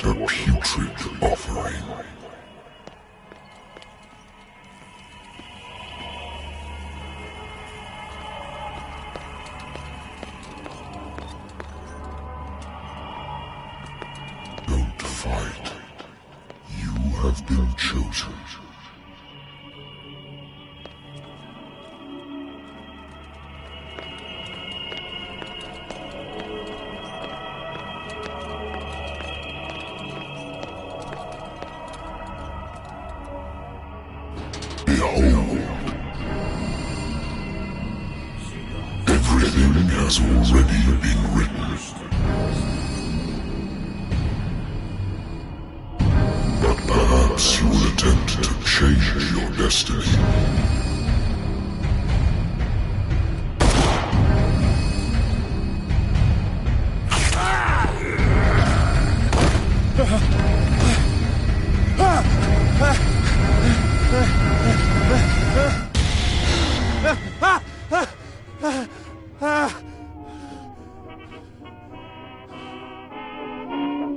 What a putrid offering. Don't fight. You have been chosen. Everything has already been written. But perhaps you will attempt to change your destiny.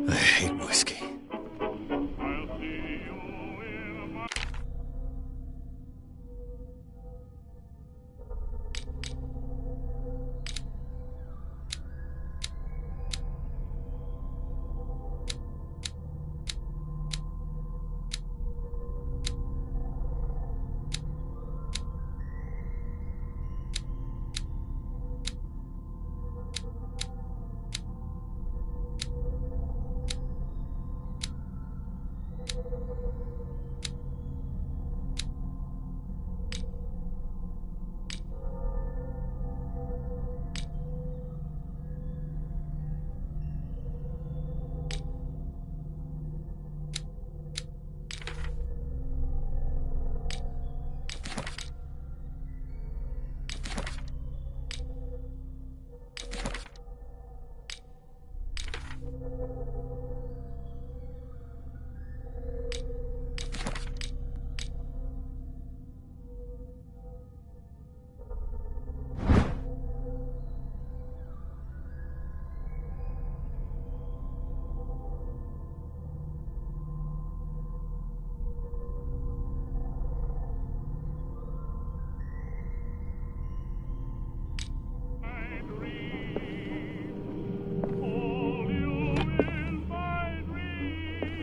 I hate whiskey.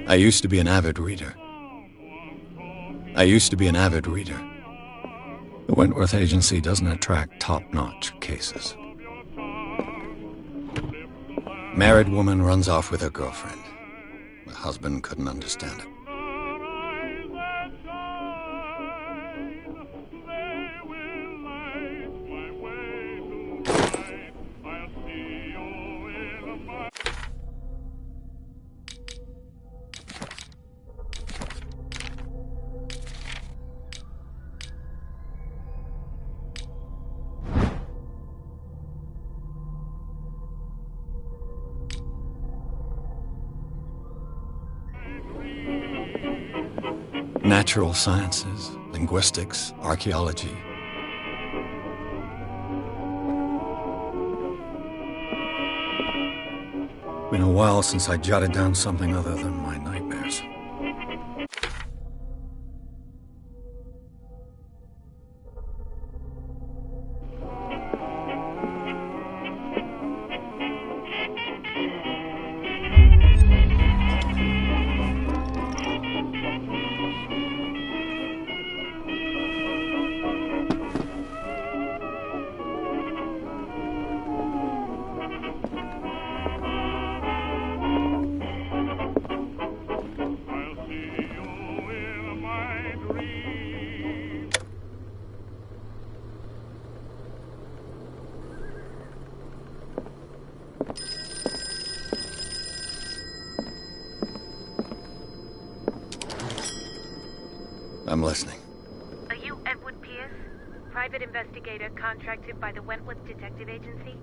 I used to be an avid reader. The Wentworth Agency doesn't attract top-notch cases. Married woman runs off with her girlfriend. The husband couldn't understand it. Natural sciences, linguistics, archaeology. Been a while since I jotted down something other than my nightmares. I'm listening. Are you Edward Pierce, private investigator contracted by the Wentworth Detective Agency?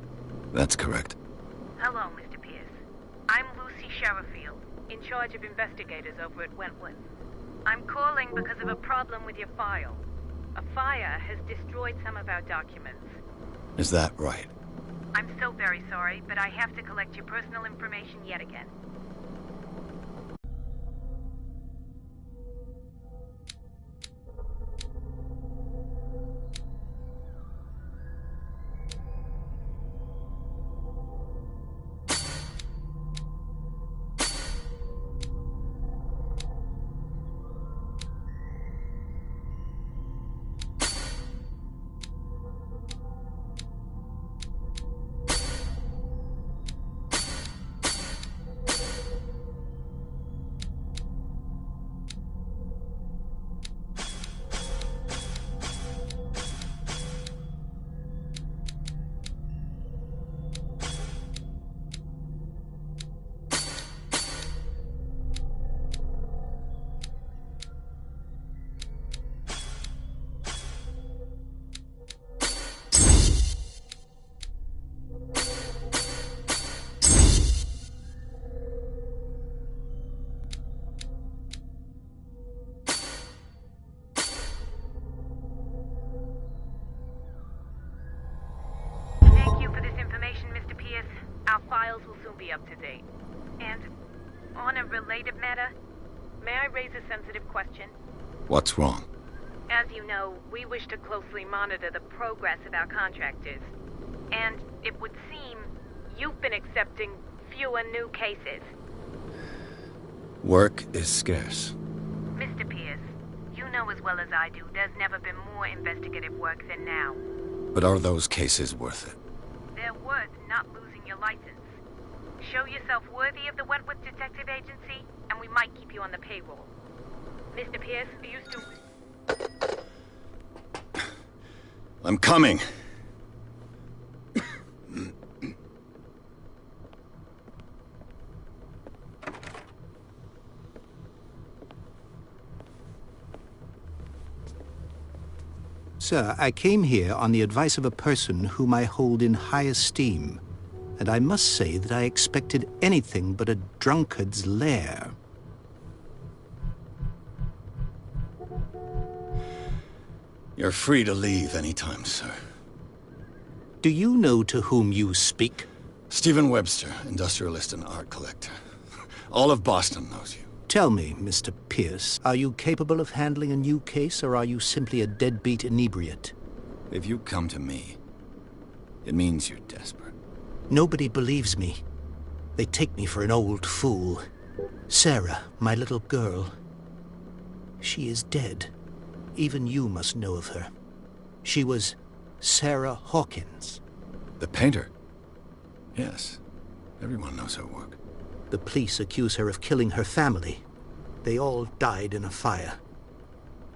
That's correct. Hello, Mr. Pierce. I'm Lucy Sherifield, in charge of investigators over at Wentworth. I'm calling because of a problem with your file. A fire has destroyed some of our documents. Is that right? I'm so very sorry, but I have to collect your personal information yet again. be up to date. And on a related matter, may I raise a sensitive question? What's wrong? As you know, we wish to closely monitor the progress of our contractors. And it would seem you've been accepting fewer new cases. Work is scarce. Mr. Pierce, you know as well as I do, there's never been more investigative work than now. But are those cases worth it? They're worth not losing your license. Show yourself worthy of the Wentworth Detective Agency, and we might keep you on the payroll. Mr. Pierce, are you still... I'm coming! Sir, I came here on the advice of a person whom I hold in high esteem, and I must say that I expected anything but a drunkard's lair. You're free to leave anytime, sir. Do you know to whom you speak? Stephen Webster, industrialist and art collector. All of Boston knows you. Tell me, Mr. Pierce, are you capable of handling a new case, or are you simply a deadbeat inebriate? If you come to me, it means you're desperate. Nobody believes me. They take me for an old fool. Sarah, my little girl, she is dead. Even you must know of her. She was Sarah Hawkins. The painter? Yes. Everyone knows her work. The police accuse her of killing her family. They all died in a fire.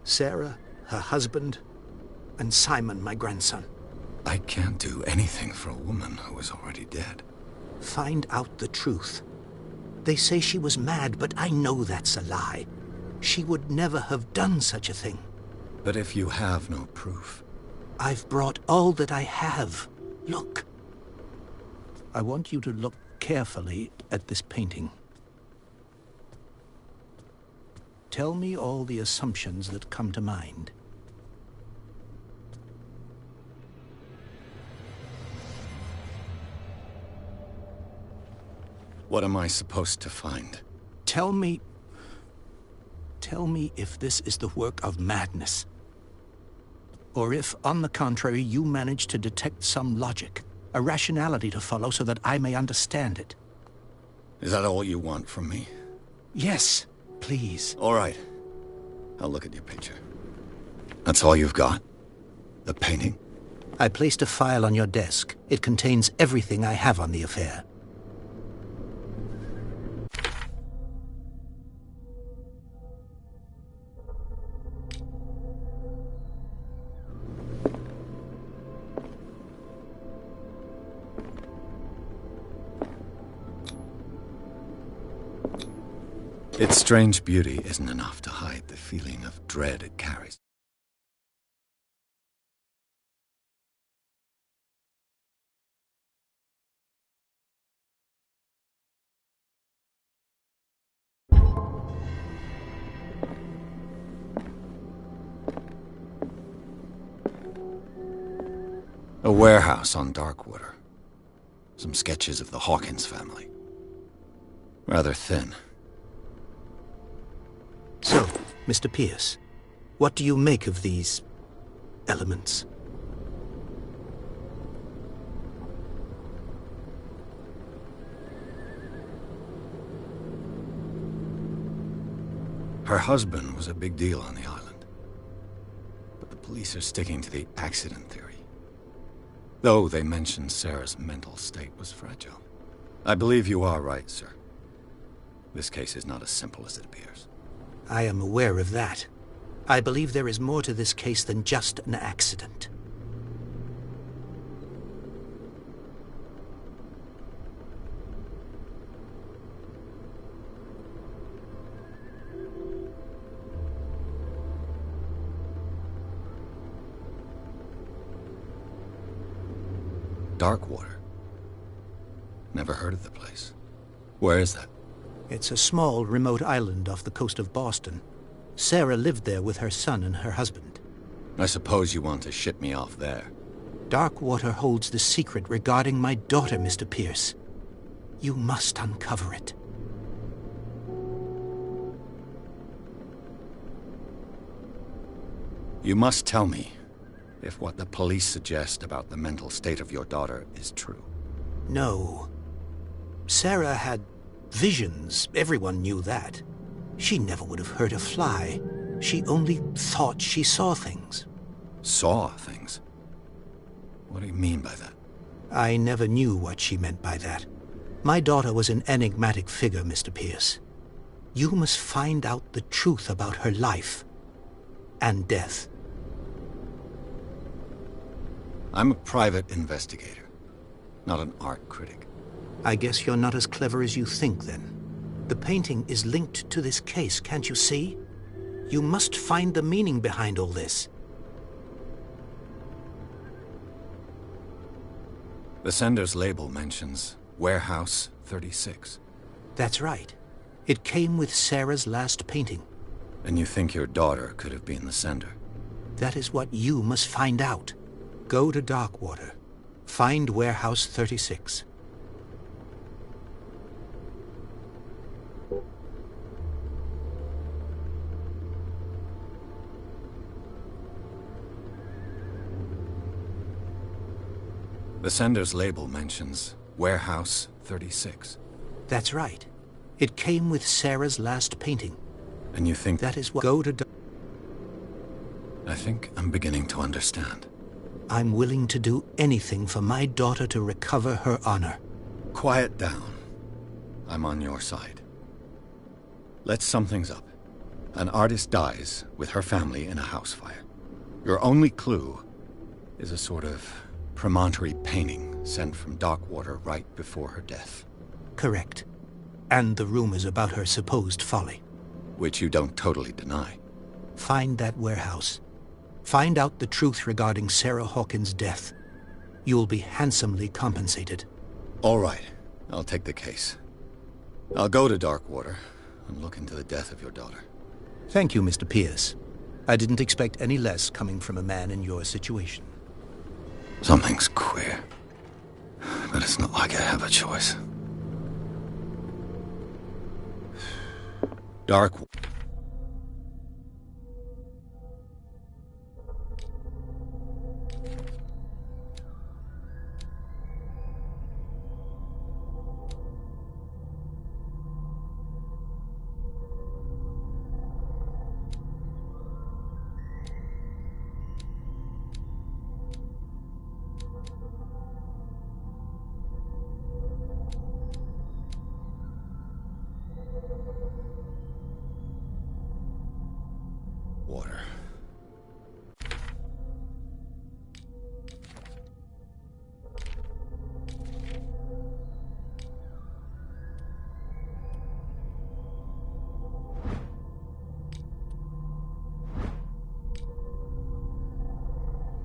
Sarah, her husband, and Simon, my grandson. I can't do anything for a woman who is already dead. Find out the truth. They say she was mad, but I know that's a lie. She would never have done such a thing. But if you have no proof... I've brought all that I have. Look. I want you to look carefully at this painting. Tell me all the assumptions that come to mind. What am I supposed to find? Tell me if this is the work of madness. Or if, on the contrary, you manage to detect some logic, a rationality to follow so that I may understand it. Is that all you want from me? Yes, please. All right. I'll look at your picture. That's all you've got? The painting? I placed a file on your desk. It contains everything I have on the affair. Its strange beauty isn't enough to hide the feeling of dread it carries. A warehouse on Darkwater. Some sketches of the Hawkins family. Rather thin. So, Mr. Pierce, what do you make of these elements? Her husband was a big deal on the island. But the police are sticking to the accident theory. Though they mentioned Sarah's mental state was fragile. I believe you are right, sir. This case is not as simple as it appears. I am aware of that. I believe there is more to this case than just an accident. Darkwater. Never heard of the place. Where is that? It's a small, remote island off the coast of Boston. Sarah lived there with her son and her husband. I suppose you want to ship me off there. Darkwater holds the secret regarding my daughter, Mr. Pierce. You must uncover it. You must tell me if what the police suggest about the mental state of your daughter is true. No. Sarah had visions. Everyone knew that. She never would have hurt a fly. She only thought she saw things. Saw things? What do you mean by that? I never knew what she meant by that. My daughter was an enigmatic figure, Mr. Pierce. You must find out the truth about her life and death. I'm a private investigator, not an art critic. I guess you're not as clever as you think, then. The painting is linked to this case, can't you see? You must find the meaning behind all this. The sender's label mentions Warehouse 36. That's right. It came with Sarah's last painting. And you think your daughter could have been the sender? That is what you must find out. Go to Darkwater. Find Warehouse 36. The sender's label mentions Warehouse 36. That's right. It came with Sarah's last painting. And you think that is what... Go to... I think I'm beginning to understand. I'm willing to do anything for my daughter to recover her honor. Quiet down. I'm on your side. Let's sum things up. An artist dies with her family in a house fire. Your only clue is a sort of promontory painting sent from Darkwater right before her death. Correct. And the rumors about her supposed folly. Which you don't totally deny. Find that warehouse. Find out the truth regarding Sarah Hawkins' death. You'll be handsomely compensated. All right. I'll take the case. I'll go to Darkwater and look into the death of your daughter. Thank you, Mr. Pierce. I didn't expect any less coming from a man in your situation. Something's queer. But it's not like I have a choice. Darkwater.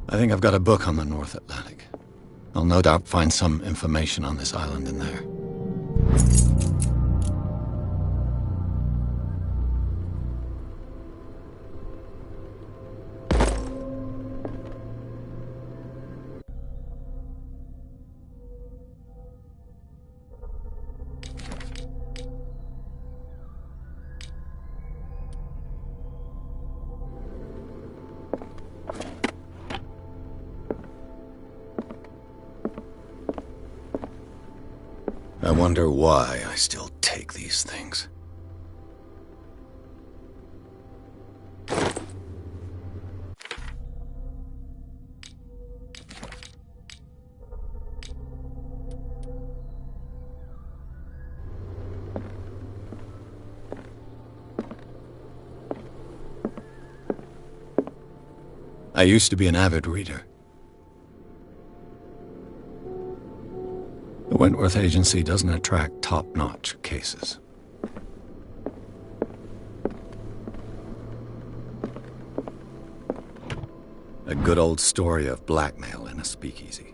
I think I've got a book on the North Atlantic. I'll no doubt find some information on this island in there. I wonder why I still take these things. I used to be an avid reader. The Wentworth Agency doesn't attract top-notch cases. A good old story of blackmail in a speakeasy.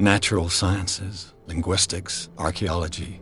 Natural sciences, linguistics, archaeology.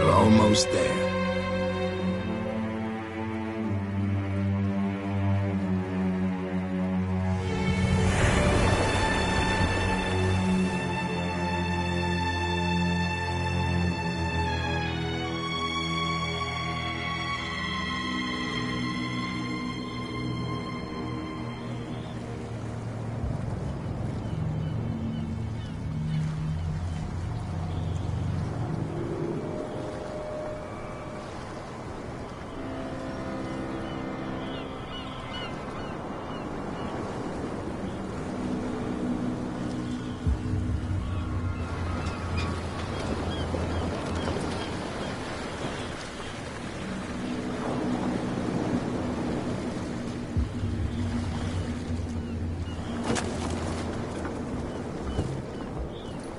Almost there.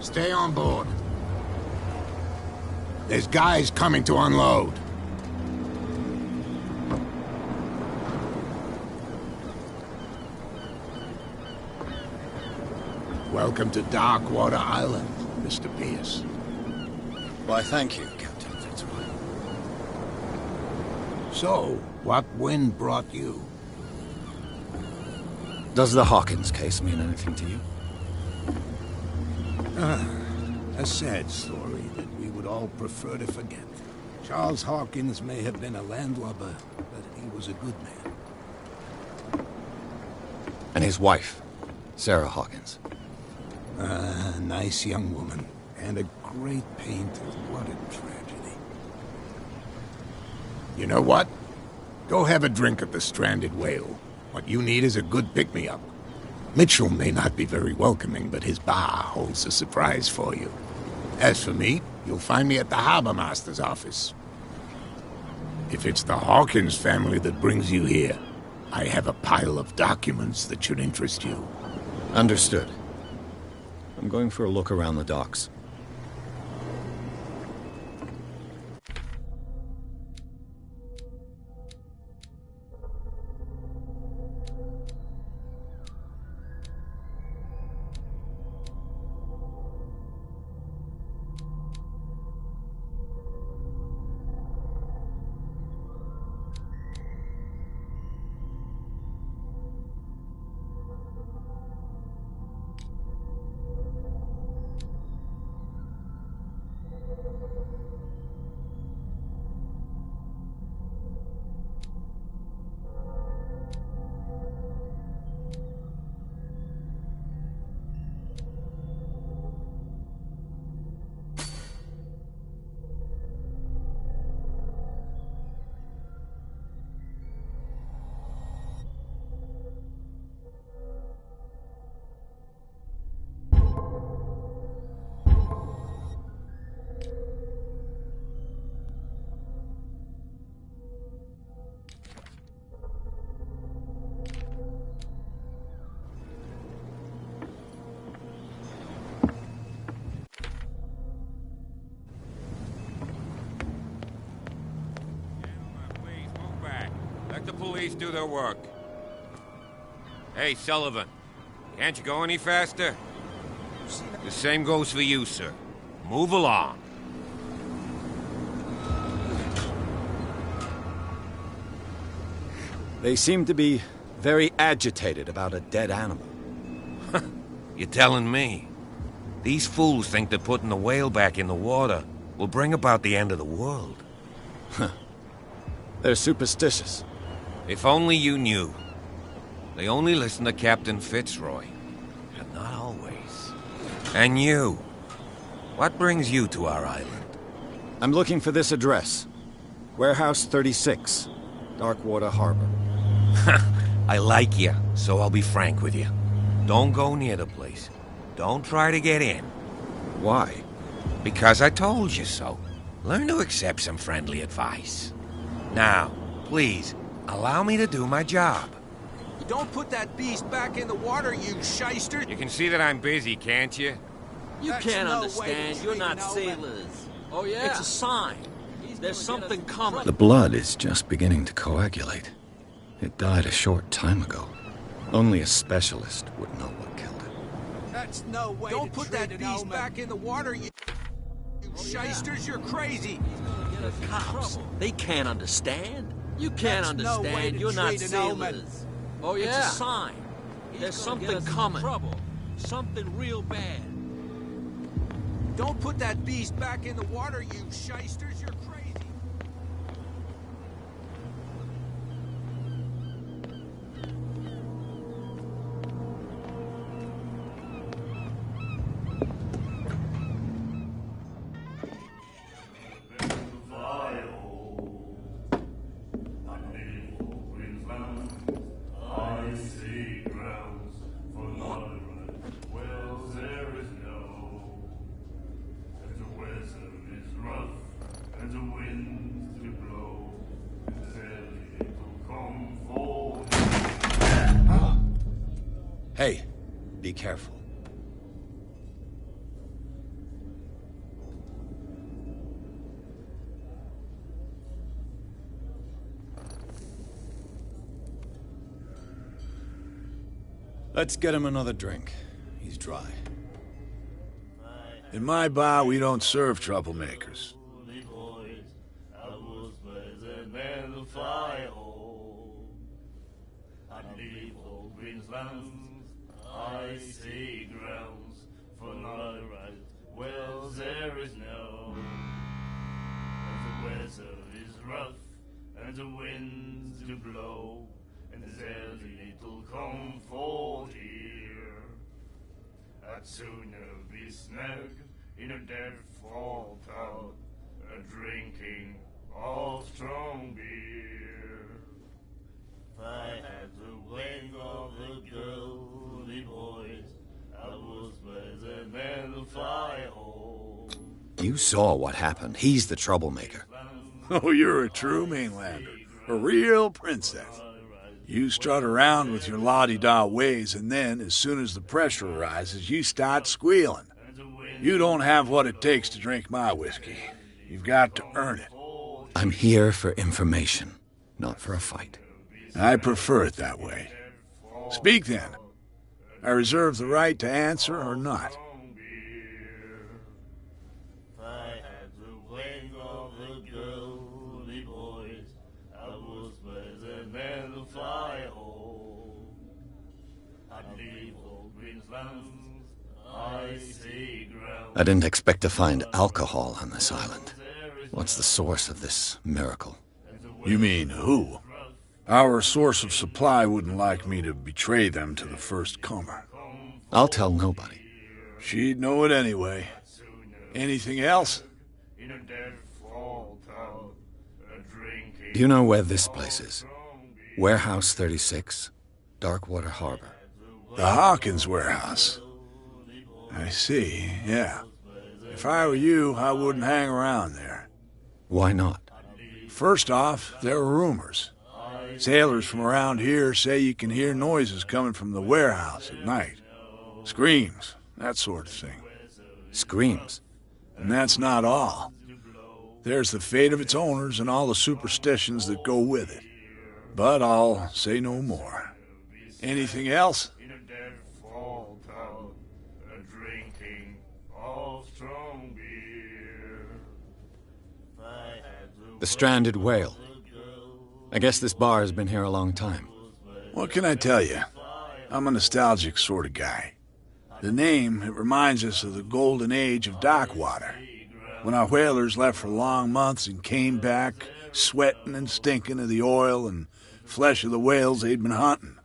Stay on board. There's guys coming to unload. Welcome to Darkwater Island, Mr. Pierce. Why, thank you, Captain Fitzroy. So, what wind brought you? Does the Hawkins case mean anything to you? A sad story that we would all prefer to forget. Charles Hawkins may have been a landlubber, but he was a good man. And his wife, Sarah Hawkins. A nice young woman, and a great painter. What a tragedy. You know what? Go have a drink at the Stranded Whale. What you need is a good pick-me-up. Mitchell may not be very welcoming, but his bar holds a surprise for you. As for me, you'll find me at the Harbor Master's office. If it's the Hawkins family that brings you here, I have a pile of documents that should interest you. Understood. I'm going for a look around the docks. Let the police do their work. Hey, Sullivan. Can't you go any faster? The same goes for you, sir. Move along. They seem to be very agitated about a dead animal. You're telling me? These fools think that putting the whale back in the water will bring about the end of the world. They're superstitious. If only you knew. They only listen to Captain Fitzroy. And not always. And you. What brings you to our island? I'm looking for this address. Warehouse 36, Darkwater Harbor. I like you, so I'll be frank with you. Don't go near the place. Don't try to get in. Why? Because I told you so. Learn to accept some friendly advice. Now, please, allow me to do my job. Don't put that beast back in the water, you shyster! You can see that I'm busy, can't you? You That's can't no way understand. to You're treat not an old sailors. Oh, yeah? It's a sign. There's something coming. The blood is just beginning to coagulate. It died a short time ago. Only a specialist would know what killed it. That's no way Don't put that beast back in the water, you shysters! You're crazy! The cops, they can't understand. You can't That's no way understand. to You're not treat an omen. sailors. Oh, yeah? It's a sign. There's something coming. Trouble. Something real bad. Don't put that beast back in the water, you shysters! You're crazy! Hey, be careful. Let's get him another drink. He's dry. In my bar, we don't serve troublemakers. Icy grounds for not right. Well, there is no. And the weather is rough, and the winds do blow, and there's little comfort here. I'd sooner be snug in a dead fall tub, a drinking of strong beer. If I had the wing of the girly boys, I was better than the fly hole. You saw what happened. He's the troublemaker. Oh, you're a true mainlander. A real princess. You strut around with your la-di-da ways, and then, as soon as the pressure arises, you start squealing. You don't have what it takes to drink my whiskey. You've got to earn it. I'm here for information, not for a fight. I prefer it that way. Speak then. I reserve the right to answer or not. I didn't expect to find alcohol on this island. What's the source of this miracle? You mean who? Our source of supply wouldn't like me to betray them to the first comer. I'll tell nobody. She'd know it anyway. Anything else? Do you know where this place is? Warehouse 36, Darkwater Harbor. The Hawkins warehouse. I see, yeah. If I were you, I wouldn't hang around there. Why not? First off, there are rumors. Sailors from around here say you can hear noises coming from the warehouse at night. Screams, that sort of thing. Screams? And that's not all. There's the fate of its owners and all the superstitions that go with it. But I'll say no more. Anything else? The stranded whale. I guess this bar has been here a long time. What can I tell you? I'm a nostalgic sort of guy. The name, it reminds us of the golden age of dockwater, when our whalers left for long months and came back sweating and stinking of the oil and flesh of the whales they'd been hunting.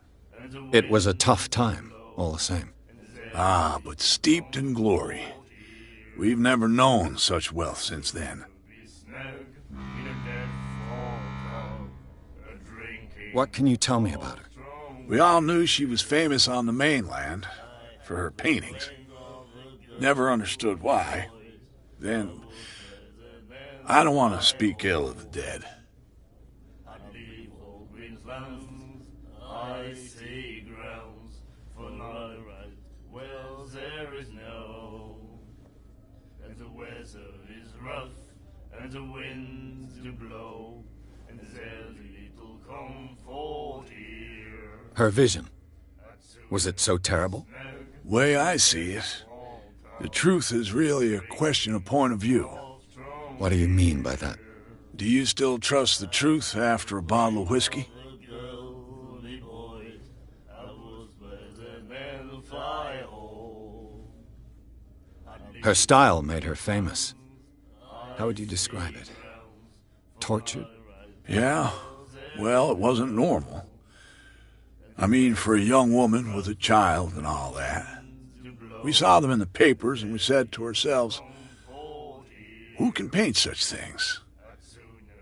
It was a tough time, all the same. Ah, but steeped in glory. We've never known such wealth since then. What can you tell me about her? We all knew she was famous on the mainland for her paintings. Never understood why. Then, I don't want to speak ill of the dead. And the winds do blow, and there's little comfort here. Her vision. Was it so terrible? Way I see it, the truth is really a question of point of view. What do you mean by that? Do you still trust the truth after a bottle of whiskey? Her style made her famous. How would you describe it? Tortured? Yeah. Well, it wasn't normal. I mean, for a young woman with a child and all that. We saw them in the papers and we said to ourselves, who can paint such things?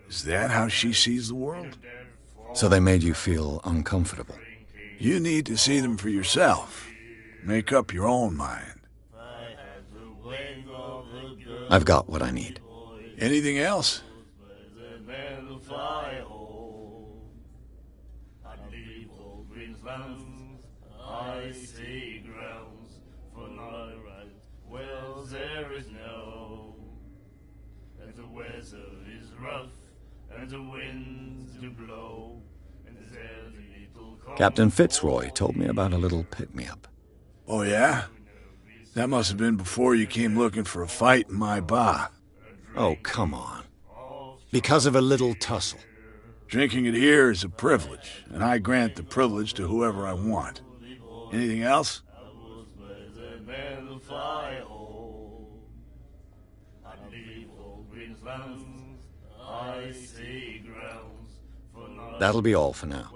Is that how she sees the world? So they made you feel uncomfortable? You need to see them for yourself. Make up your own mind. I've got what I need. Anything else? Captain Fitzroy told me about a little pick-me-up. Oh, yeah? That must have been before you came looking for a fight in my bar. Oh, come on. Because of a little tussle. Drinking it here is a privilege, and I grant the privilege to whoever I want. Anything else? That'll be all for now.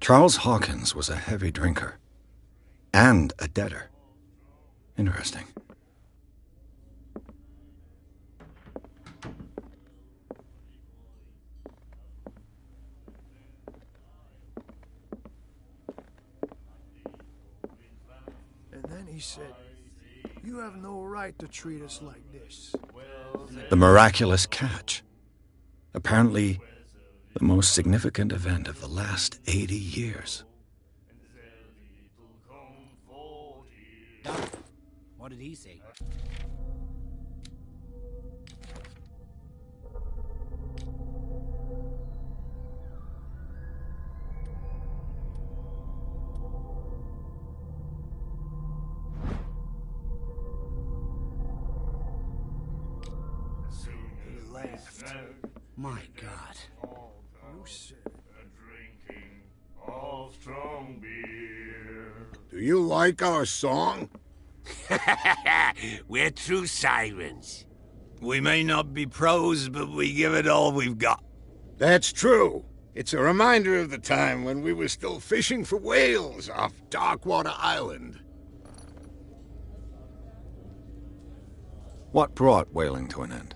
Charles Hawkins was a heavy drinker. And a debtor. Interesting. And then he said, "You have no right to treat us like this." The miraculous catch. Apparently, the most significant event of the last 80 years. What did he say? He laughed. My God. You said it. Drinking all strong beer. Do you like our song? We're true sirens. We may not be pros, but we give it all we've got. That's true. It's a reminder of the time when we were still fishing for whales off Darkwater Island. What brought whaling to an end?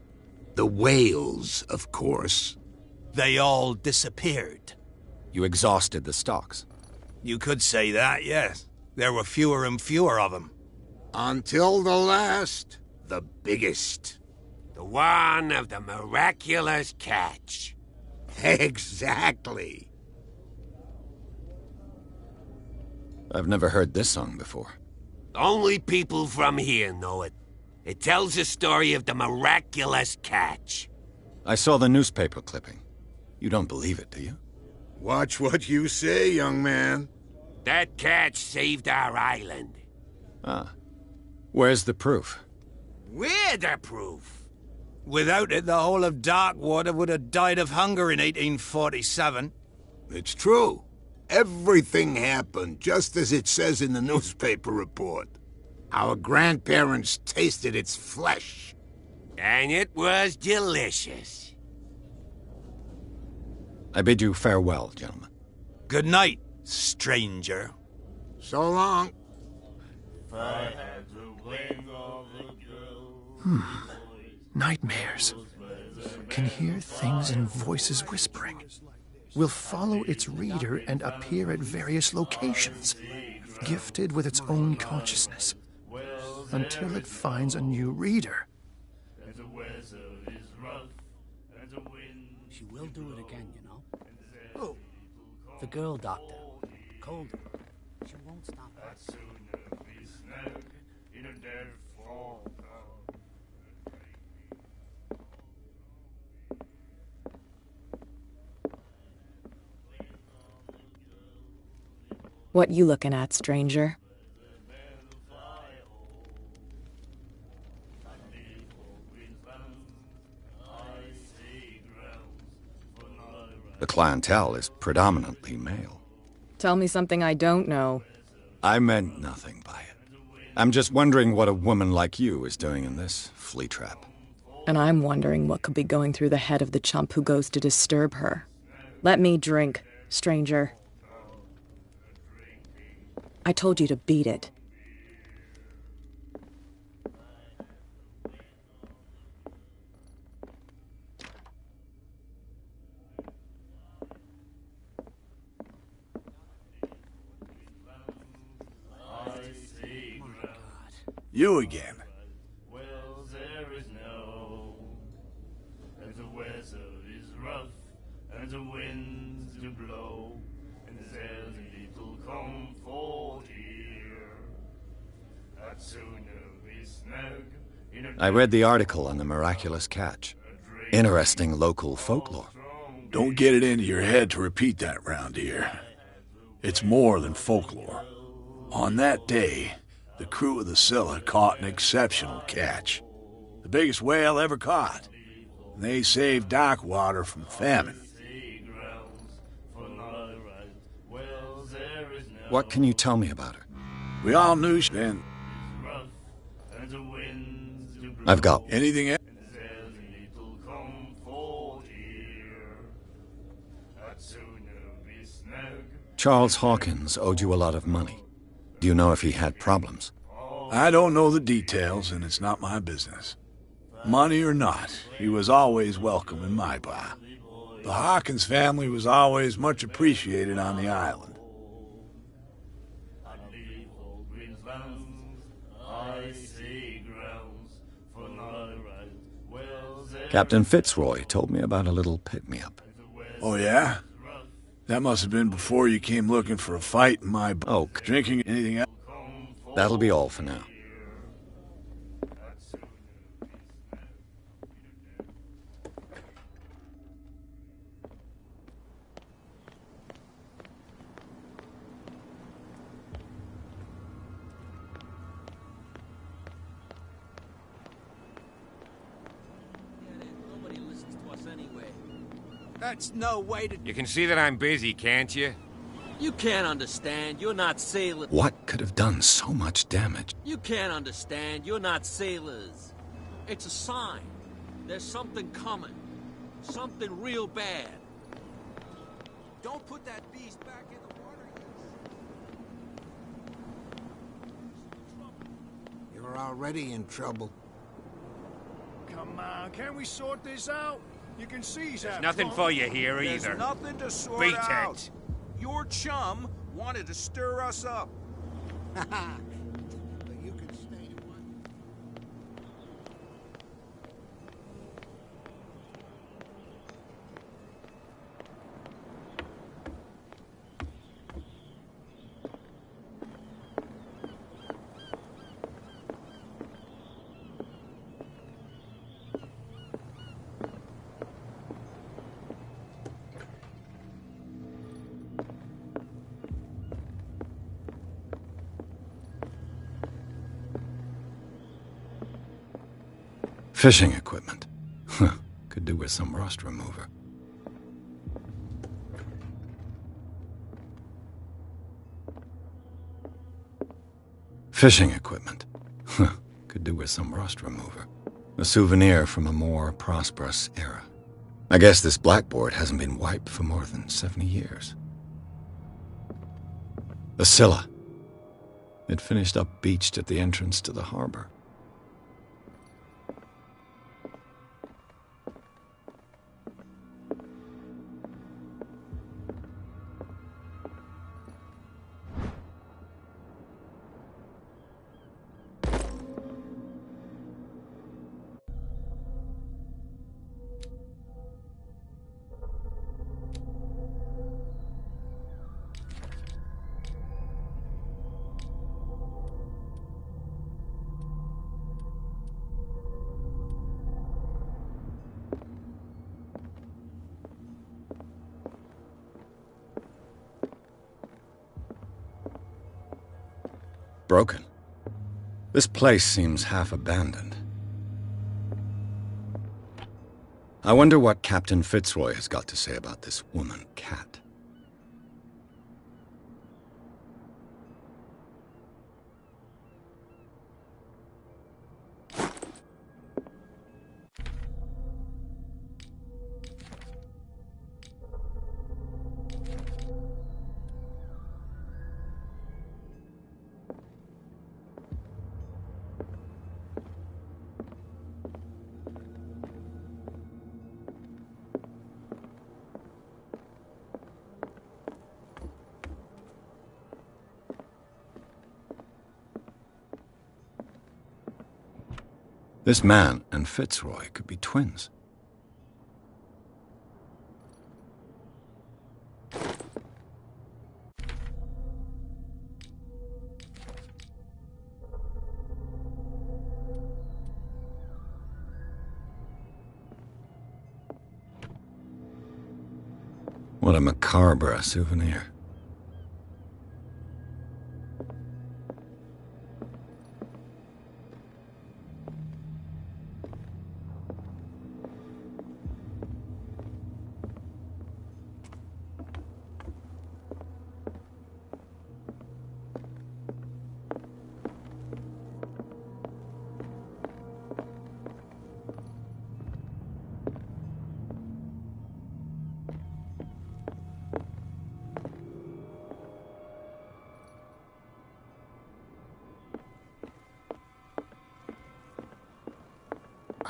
The whales, of course. They all disappeared. You exhausted the stocks. You could say that, yes. There were fewer and fewer of them. Until the last, the biggest. The one of the miraculous catch. Exactly. I've never heard this song before. Only people from here know it. It tells the story of the miraculous catch. I saw the newspaper clipping. You don't believe it, do you? Watch what you say, young man. That catch saved our island. Ah. Where's the proof? We're the proof. Without it, the whole of Darkwater would have died of hunger in 1847. It's true. Everything happened just as it says in the newspaper report. Our grandparents tasted its flesh. And it was delicious. I bid you farewell, gentlemen. Good night, stranger. So long. Nightmares. Can hear things and voices whispering. Will follow its reader and appear at various locations, gifted with its own consciousness, until it finds a new reader. She will do it again, you know. Oh, The girl doctor. Colder. She won't stop. What you looking at, stranger? The clientele is predominantly male. Tell me something I don't know. I meant nothing by it. I'm just wondering what a woman like you is doing in this flea trap. And I'm wondering what could be going through the head of the chump who goes to disturb her. Let me drink, stranger. I told you to beat it. You again. Well, there is no, and the weather is rough, and the winds do blow, and there's little comfort here. I'd sooner be snug in a I read the article on the miraculous catch. Interesting local folklore. Don't get it into your head to repeat that round here. It's more than folklore. On that day, the crew of the Scylla caught an exceptional catch. The biggest whale ever caught. And they saved Darkwater from famine. What can you tell me about her? We all knew she then. I've got Anything else? Charles Hawkins owed you a lot of money. Do you know if he had problems? I don't know the details, and it's not my business. Money or not, he was always welcome in my bar. The Hawkins family was always much appreciated on the island. Captain Fitzroy told me about a little pick-me-up. Oh, yeah? That must have been before you came looking for a fight in my bar. Oh, Drinking anything else? That'll be all for now. That's no way to... You can see that I'm busy, can't you? You can't understand. You're not sailors. What could have done so much damage? You can't understand. You're not sailors. It's a sign. There's something coming. Something real bad. Don't put that beast back in the water. You're already in trouble. Come on, can't we sort this out? You can see he's There's nothing for you here There's either. nothing to sort Beat out. it. Your chum wanted to stir us up. But you can stay in one. Fishing equipment. Huh. Could do with some rust remover. Fishing equipment. Huh. Could do with some rust remover. A souvenir from a more prosperous era. I guess this blackboard hasn't been wiped for more than 70 years. The Scylla. It finished up beached at the entrance to the harbor. Broken. This place seems half abandoned. I wonder what Captain Fitzroy has got to say about this woman, Cat. This man and Fitzroy could be twins. What a macabre souvenir.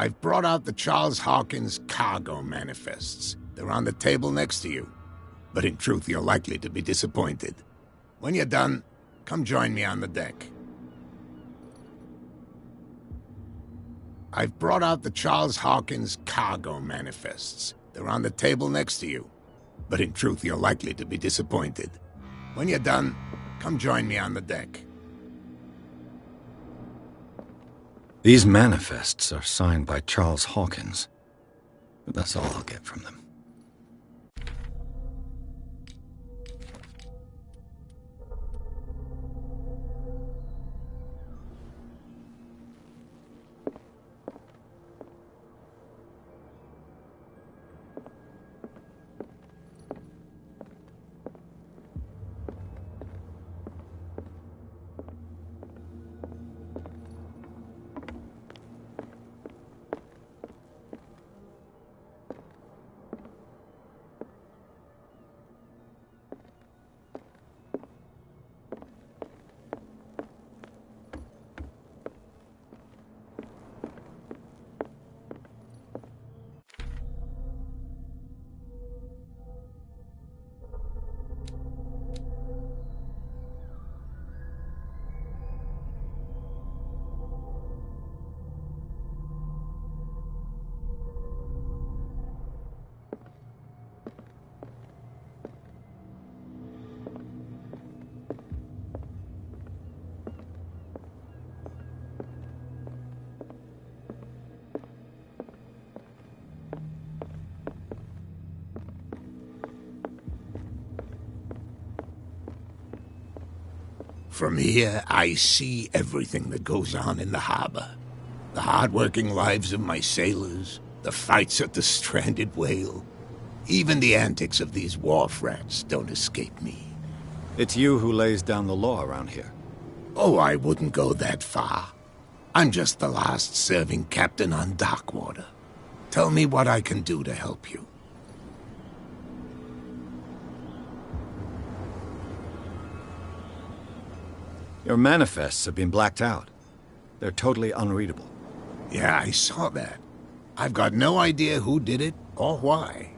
I've brought out the Charles Hawkins cargo manifests. They're on the table next to you. But in truth, you're likely to be disappointed. When you're done, come join me on the deck. I've brought out the Charles Hawkins cargo manifests. They're on the table next to you. But in truth, you're likely to be disappointed. When you're done, come join me on the deck. These manifests are signed by Charles Hawkins. But that's all I'll get from them. From here, I see everything that goes on in the harbor. The hard-working lives of my sailors, the fights at the stranded whale. Even the antics of these wharf rats don't escape me. It's you who lays down the law around here. Oh, I wouldn't go that far. I'm just the last serving captain on Darkwater. Tell me what I can do to help you. Your manifests have been blacked out. They're totally unreadable. Yeah, I saw that. I've got no idea who did it or why.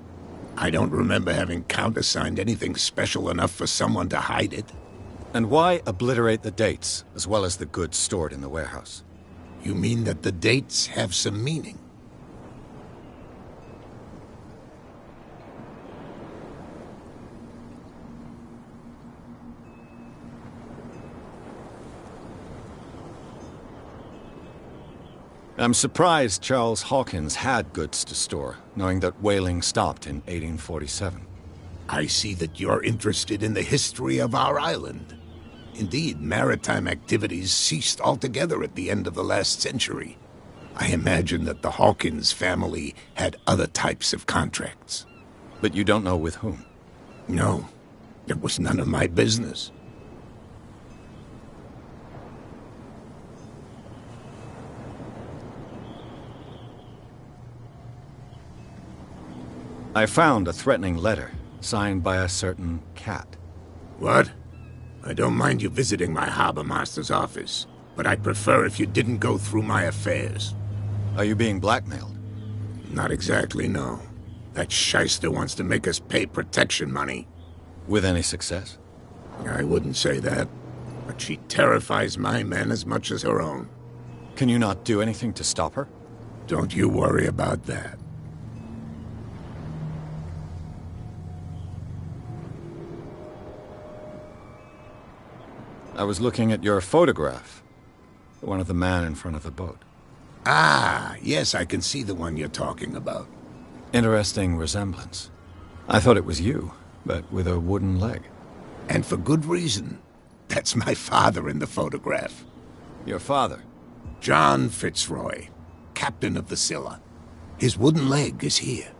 I don't remember having countersigned anything special enough for someone to hide it. And why obliterate the dates, as well as the goods stored in the warehouse? You mean that the dates have some meaning? I'm surprised Charles Hawkins had goods to store, knowing that whaling stopped in 1847. I see that you're interested in the history of our island. Indeed, maritime activities ceased altogether at the end of the last century. I imagine that the Hawkins family had other types of contracts. But you don't know with whom? No, it was none of my business. I found a threatening letter, signed by a certain cat. What? I don't mind you visiting my harbor master's office, but I'd prefer if you didn't go through my affairs. Are you being blackmailed? Not exactly, no. That shyster wants to make us pay protection money. With any success? I wouldn't say that, but she terrifies my men as much as her own. Can you not do anything to stop her? Don't you worry about that. I was looking at your photograph. One of the man in front of the boat. Ah, yes, I can see the one you're talking about. Interesting resemblance. I thought it was you, but with a wooden leg. And for good reason. That's my father in the photograph. Your father? John Fitzroy, captain of the Scylla. His wooden leg is here.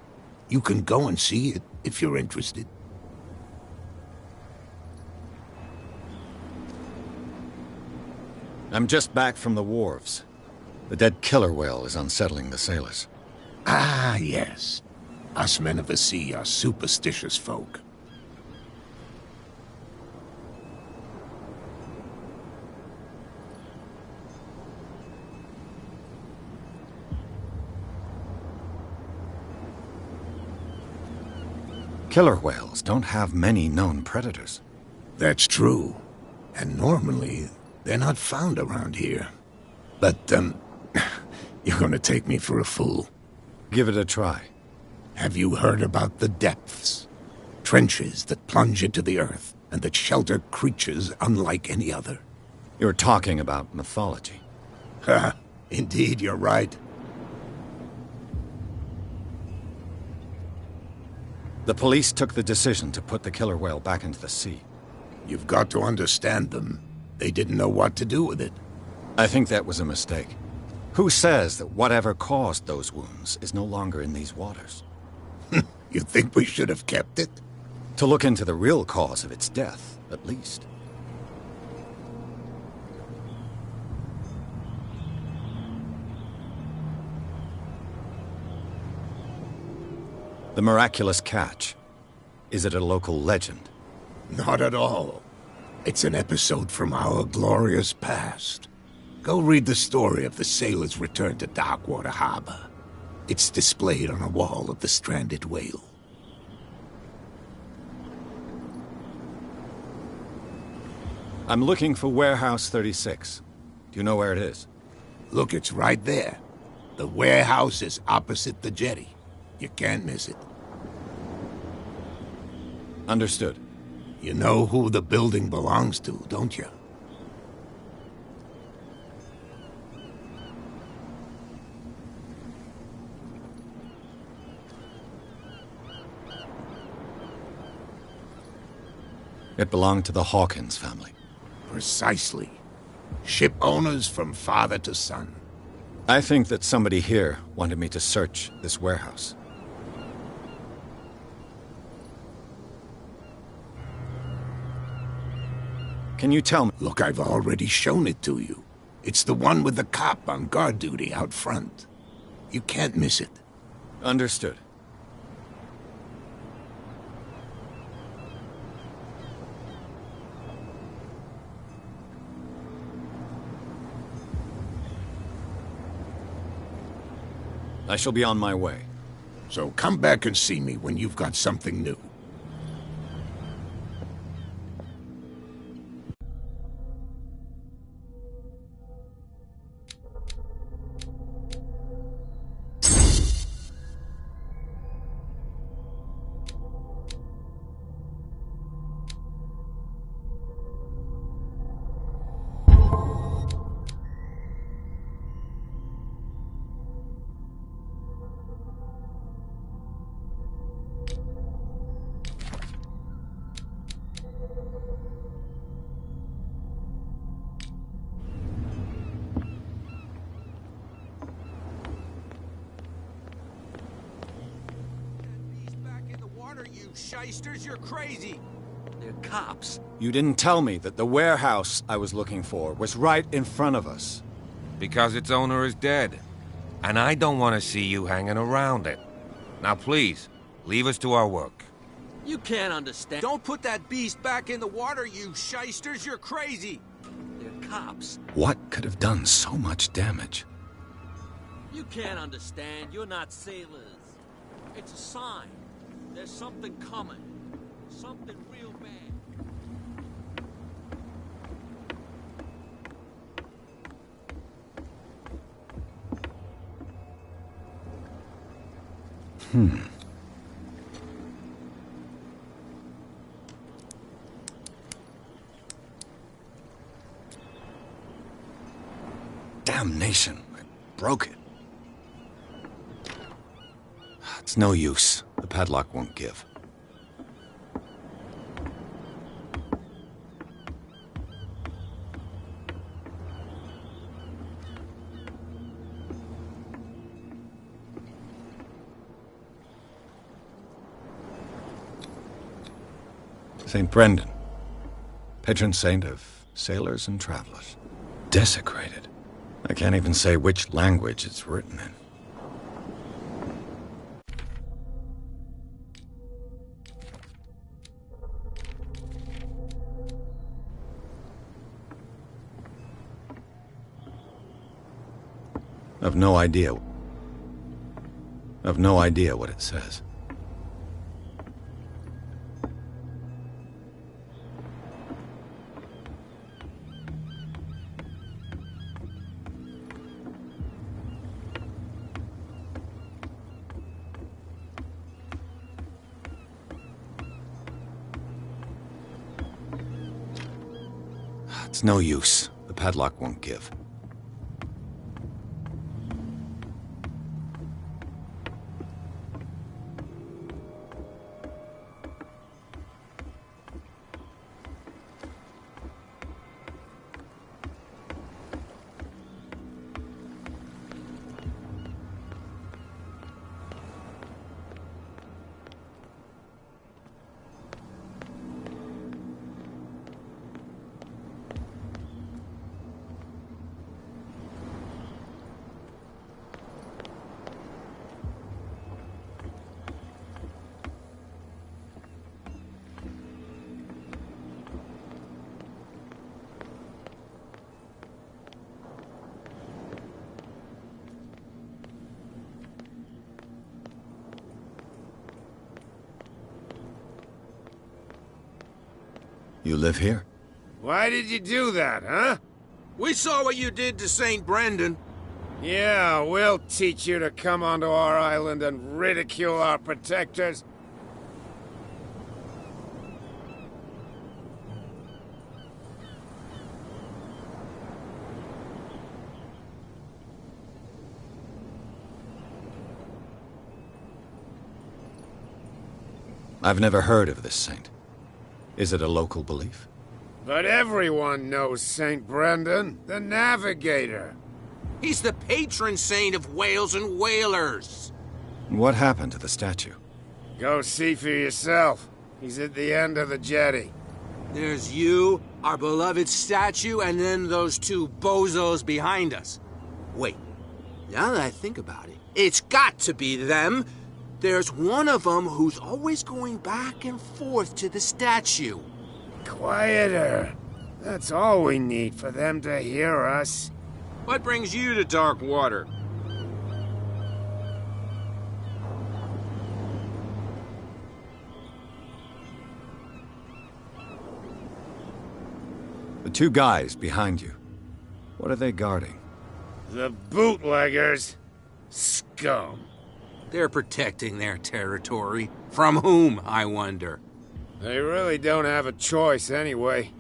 You can go and see it if you're interested. I'm just back from the wharves. The dead killer whale is unsettling the sailors. Ah, yes. Us men of the sea are superstitious folk. Killer whales don't have many known predators. That's true. And normally, they're not found around here. But, you're gonna take me for a fool. Give it a try. Have you heard about the depths? Trenches that plunge into the earth, and that shelter creatures unlike any other. You're talking about mythology. Ha! Indeed, you're right. The police took the decision to put the killer whale back into the sea. You've got to understand them. They didn't know what to do with it. I think that was a mistake. Who says that whatever caused those wounds is no longer in these waters? You think we should have kept it? To look into the real cause of its death, at least. The miraculous catch. Is it a local legend? Not at all. It's an episode from our glorious past. Go read the story of the sailor's return to Darkwater Harbor. It's displayed on a wall of the stranded whale. I'm looking for Warehouse 36. Do you know where it is? Look, it's right there. The warehouse is opposite the jetty. You can't miss it. Understood. You know who the building belongs to, don't you? It belonged to the Hawkins family. Precisely. Ship owners from father to son. I think that somebody here wanted me to search this warehouse. Can you tell me? Look, I've already shown it to you. It's the one with the cop on guard duty out front. You can't miss it. Understood. I shall be on my way. So come back and see me when you've got something new. You shysters, you're crazy! They're cops. You didn't tell me that the warehouse I was looking for was right in front of us. Because its owner is dead. And I don't want to see you hanging around it. Now please, leave us to our work. You can't understand. Don't put that beast back in the water, you shysters, you're crazy! They're cops. What could have done so much damage? You can't understand. You're not sailors. It's a sign. There's something coming. Something real bad. Damnation. I broke it. It's no use. The padlock won't give. St. Brendan, patron saint of sailors and travelers. Desecrated. I can't even say which language it's written in. I've no idea what it says. It's no use. The padlock won't give. You live here? Why did you do that, huh? We saw what you did to St. Brendan. Yeah, we'll teach you to come onto our island and ridicule our protectors. I've never heard of this saint. Is it a local belief? But everyone knows St. Brendan, the Navigator. He's the patron saint of whales and whalers. What happened to the statue? Go see for yourself. He's at the end of the jetty. There's you, our beloved statue, and then those two bozos behind us. Wait, now that I think about it, it's got to be them. There's one of them who's always going back and forth to the statue. Quieter. That's all we need for them to hear us. What brings you to dark water? The two guys behind you. What are they guarding? The bootleggers. Scum. They're protecting their territory. From whom, I wonder? They really don't have a choice anyway.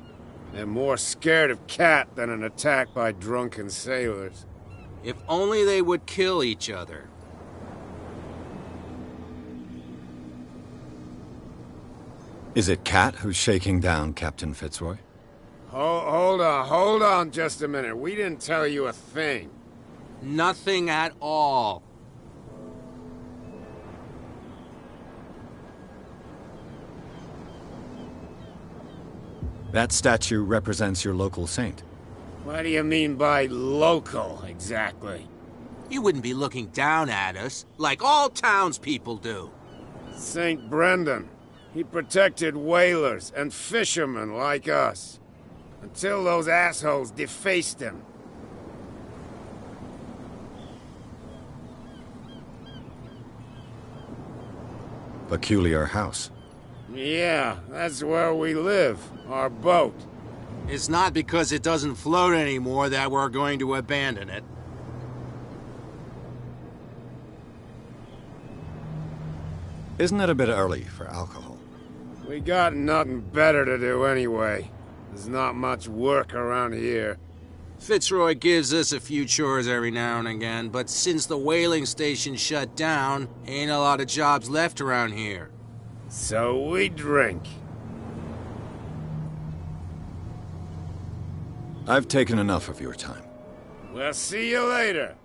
They're more scared of Cat than an attack by drunken sailors. If only they would kill each other. Is it Cat who's shaking down Captain Fitzroy? Hold on just a minute. We didn't tell you a thing. Nothing at all. That statue represents your local saint. What do you mean by local, exactly? You wouldn't be looking down at us, like all townspeople do. St. Brendan. He protected whalers and fishermen like us. Until those assholes defaced him. Peculiar house. Yeah, that's where we live. Our boat. It's not because it doesn't float anymore that we're going to abandon it. Isn't it a bit early for alcohol? We got nothing better to do anyway. There's not much work around here. Fitzroy gives us a few chores every now and again, but since the whaling station shut down, ain't a lot of jobs left around here. So we drink. I've taken enough of your time. We'll see you later.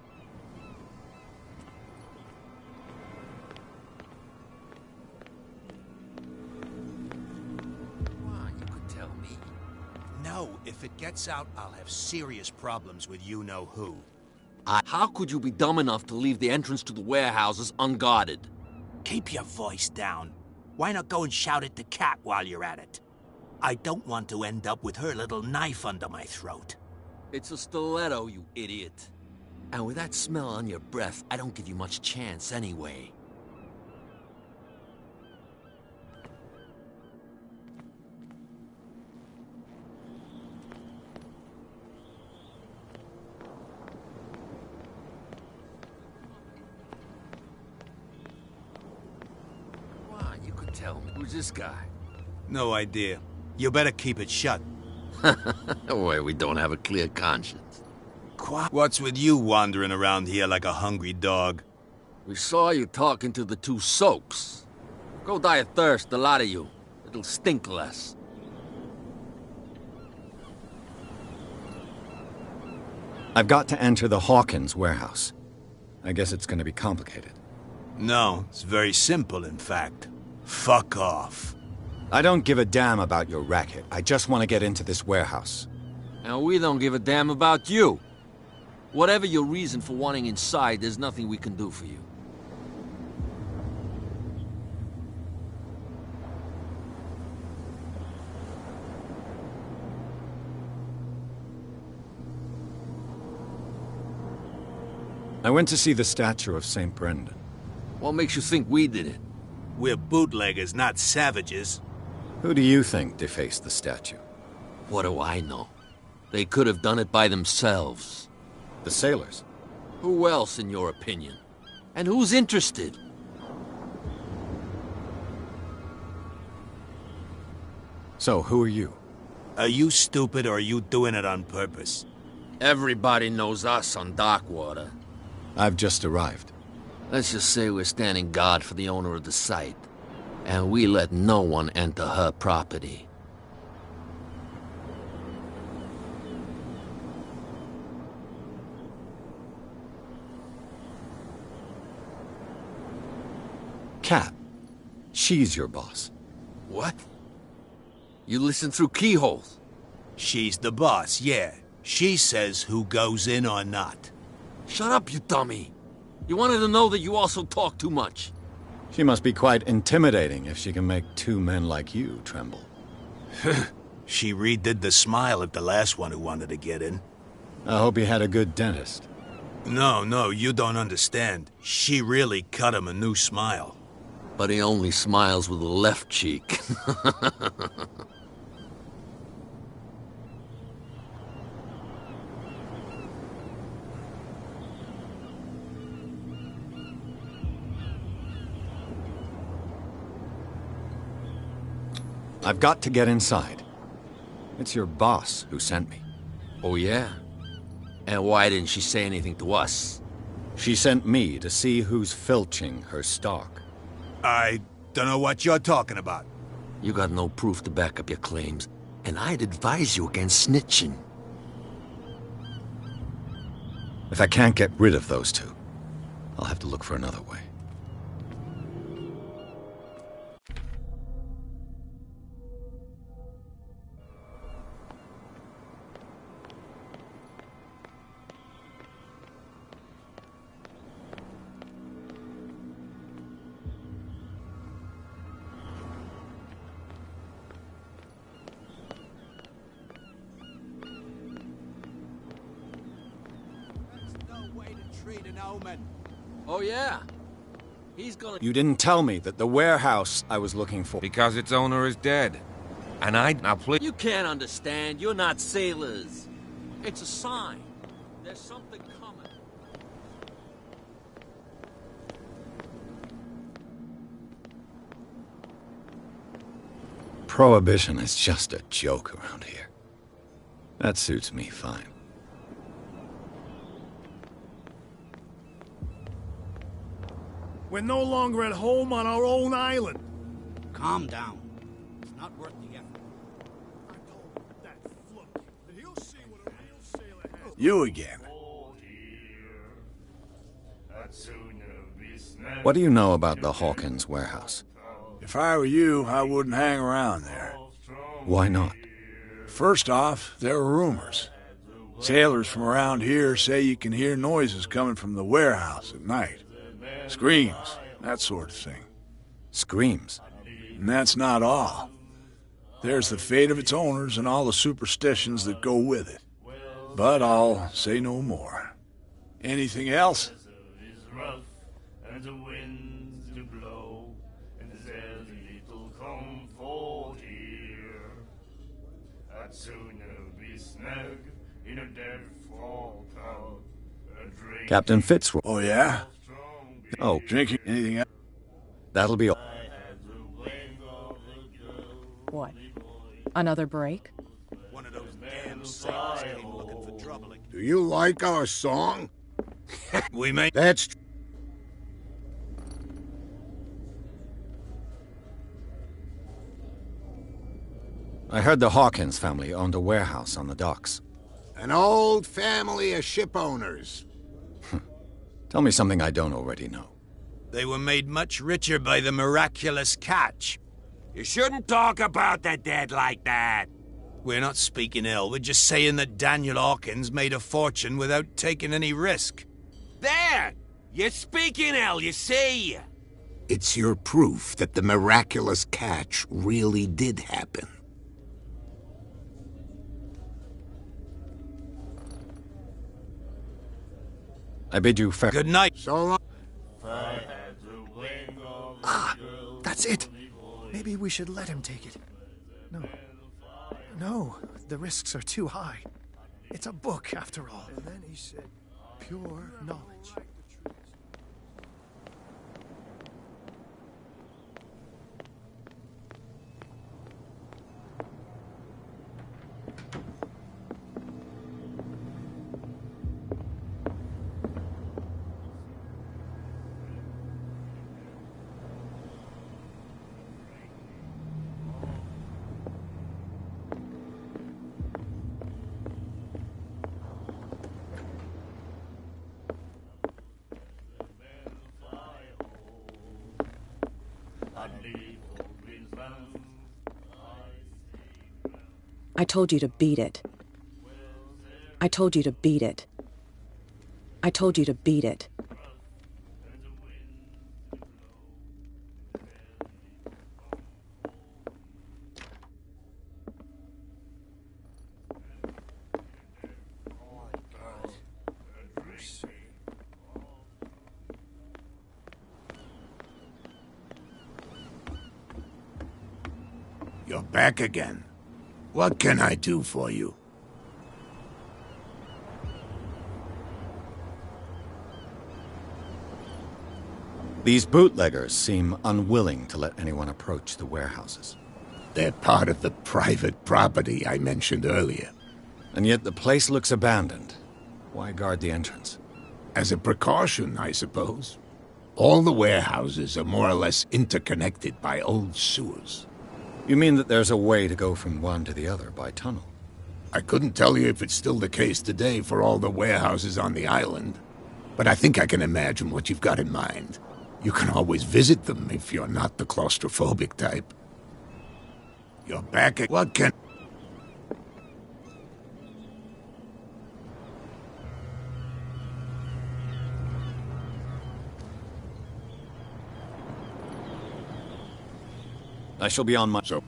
No, if it gets out, I'll have serious problems with you-know-who. How could you be dumb enough to leave the entrance to the warehouses unguarded? Keep your voice down. Why not go and shout at the cat while you're at it? I don't want to end up with her little knife under my throat. It's a stiletto, you idiot. And with that smell on your breath, I don't give you much chance anyway. Tell me, who's this guy? No idea. You better keep it shut. Why, we don't have a clear conscience. What's with you wandering around here like a hungry dog? We saw you talking to the two soaks. Go die of thirst, the lot of you. It'll stink less. I've got to enter the Hawkins warehouse. I guess it's gonna be complicated. No, it's very simple, in fact. Fuck off. I don't give a damn about your racket. I just want to get into this warehouse. And we don't give a damn about you. Whatever your reason for wanting inside, there's nothing we can do for you. I went to see the statue of St. Brendan. What makes you think we did it? We're bootleggers, not savages. Who do you think defaced the statue? What do I know? They could have done it by themselves. The sailors? Who else, in your opinion? And who's interested? So, who are you? Are you stupid or are you doing it on purpose? Everybody knows us on Darkwater. I've just arrived. Let's just say we're standing guard for the owner of the site. And we let no one enter her property. Cat. She's your boss. What? You listen through keyholes? She's the boss, yeah. She says who goes in or not. Shut up, you dummy. You wanted to know that you also talk too much. She must be quite intimidating if she can make two men like you tremble. She redid the smile at the last one who wanted to get in. I hope he had a good dentist. No, you don't understand. She really cut him a new smile. But he only smiles with the left cheek. I've got to get inside. It's your boss who sent me. Oh, yeah? And why didn't she say anything to us? She sent me to see who's filching her stock. I don't know what you're talking about. You got no proof to back up your claims, and I'd advise you against snitching. If I can't get rid of those two, I'll have to look for another way. Oh, yeah? He's gonna... You didn't tell me that the warehouse I was looking for... Because its owner is dead. And now please... You can't understand. You're not sailors. It's a sign. There's something coming. Prohibition is just a joke around here. That suits me fine. We're no longer at home on our own island. Calm down. It's not worth the effort. You again. What do you know about the Hawkins warehouse? If I were you, I wouldn't hang around there. Why not? First off, there are rumors. Sailors from around here say you can hear noises coming from the warehouse at night. Screams, that sort of thing. Screams? And that's not all. There's the fate of its owners and all the superstitions that go with it. But I'll say no more. Anything else? And the winds do blow, and there's little comfort here. I'd sooner be snug in a dead fall cloud. Captain Fitzroy. Oh, yeah? Oh, Drinking anything else? That'll be all. What? Another break? One of those Some sailors came looking for trouble. Do you like our song? We may... That's... I heard the Hawkins family owned a warehouse on the docks. An old family of ship owners. Tell me something I don't already know. They were made much richer by the miraculous catch. You shouldn't talk about the dead like that. We're not speaking ill, we're just saying that Daniel Hawkins made a fortune without taking any risk. There! You're speaking ill, you see? It's your proof that the miraculous catch really did happen. I bid you fair... Good night. So long. Ah, that's it. Maybe we should let him take it. No. No, the risks are too high. It's a book, after all. And then he said, pure knowledge. I told you to beat it. I told you to beat it. I told you to beat it. You're back again. What can I do for you? These bootleggers seem unwilling to let anyone approach the warehouses. They're part of the private property I mentioned earlier. And yet the place looks abandoned. Why guard the entrance? As a precaution, I suppose. All the warehouses are more or less interconnected by old sewers. You mean that there's a way to go from one to the other by tunnel? I couldn't tell you if it's still the case today for all the warehouses on the island, but I think I can imagine what you've got in mind. You can always visit them if you're not the claustrophobic type. You're back at... What can... I shall be on my... So...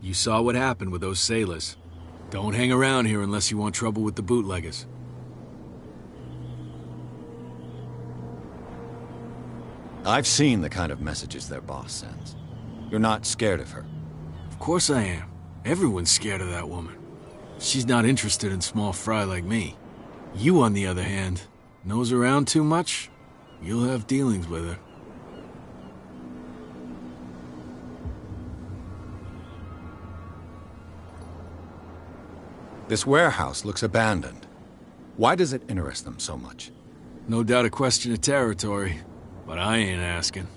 You saw what happened with those sailors. Don't hang around here unless you want trouble with the bootleggers. I've seen the kind of messages their boss sends. You're not scared of her? Of course I am. Everyone's scared of that woman. She's not interested in small fry like me. You, on the other hand, nose around too much, you'll have dealings with her. This warehouse looks abandoned. Why does it interest them so much? No doubt a question of territory, but I ain't asking.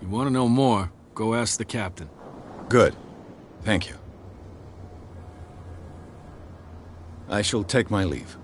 You want to know more, go ask the captain. Good. Thank you. I shall take my leave.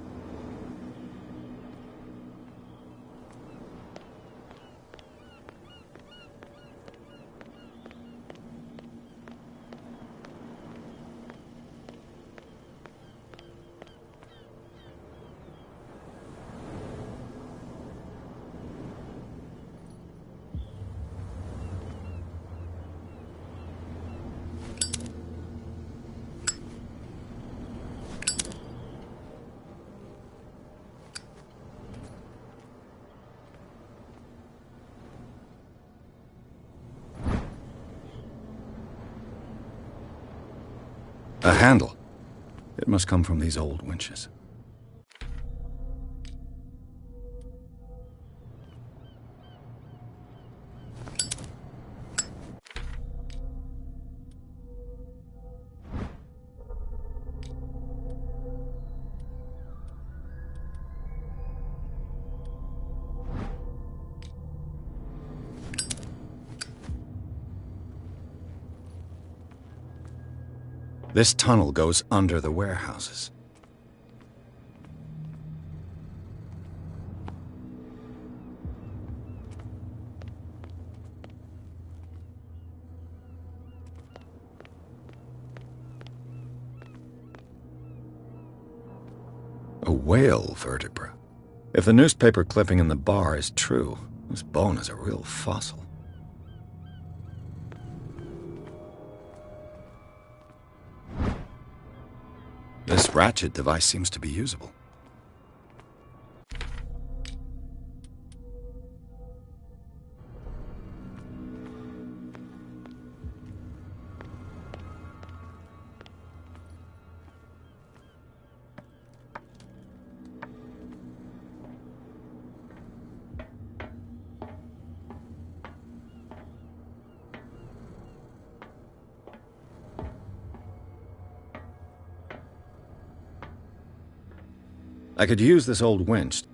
A handle. It must come from these old winches. This tunnel goes under the warehouses. A whale vertebra. If the newspaper clipping in the bar is true, this bone is a real fossil. This ratchet device seems to be usable. I could use this old winch.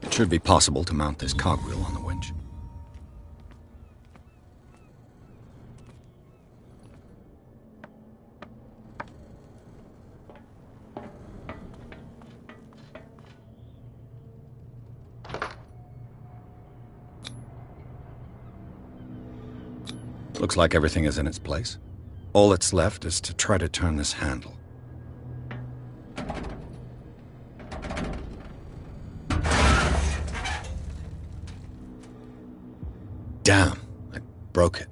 It should be possible to mount this cogwheel on the winch. Looks like everything is in its place. All that's left is to try to turn this handle. Damn, I broke it.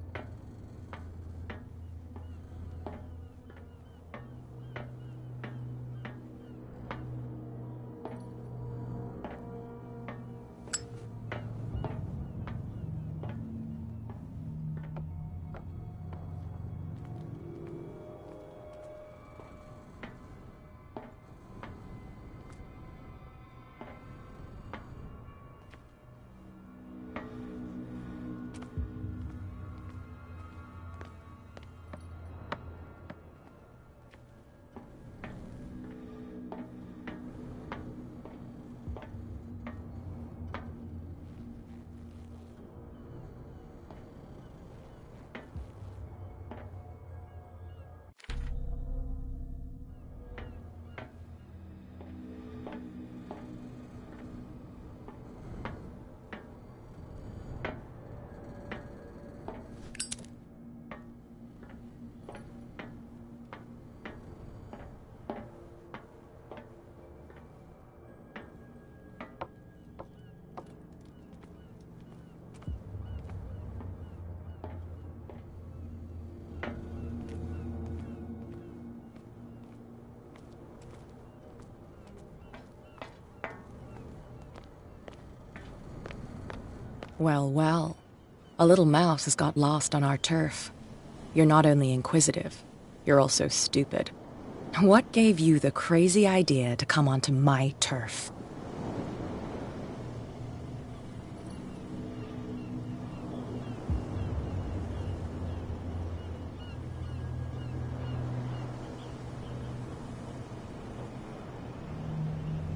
Well, well. A little mouse has got lost on our turf. You're not only inquisitive, you're also stupid. What gave you the crazy idea to come onto my turf?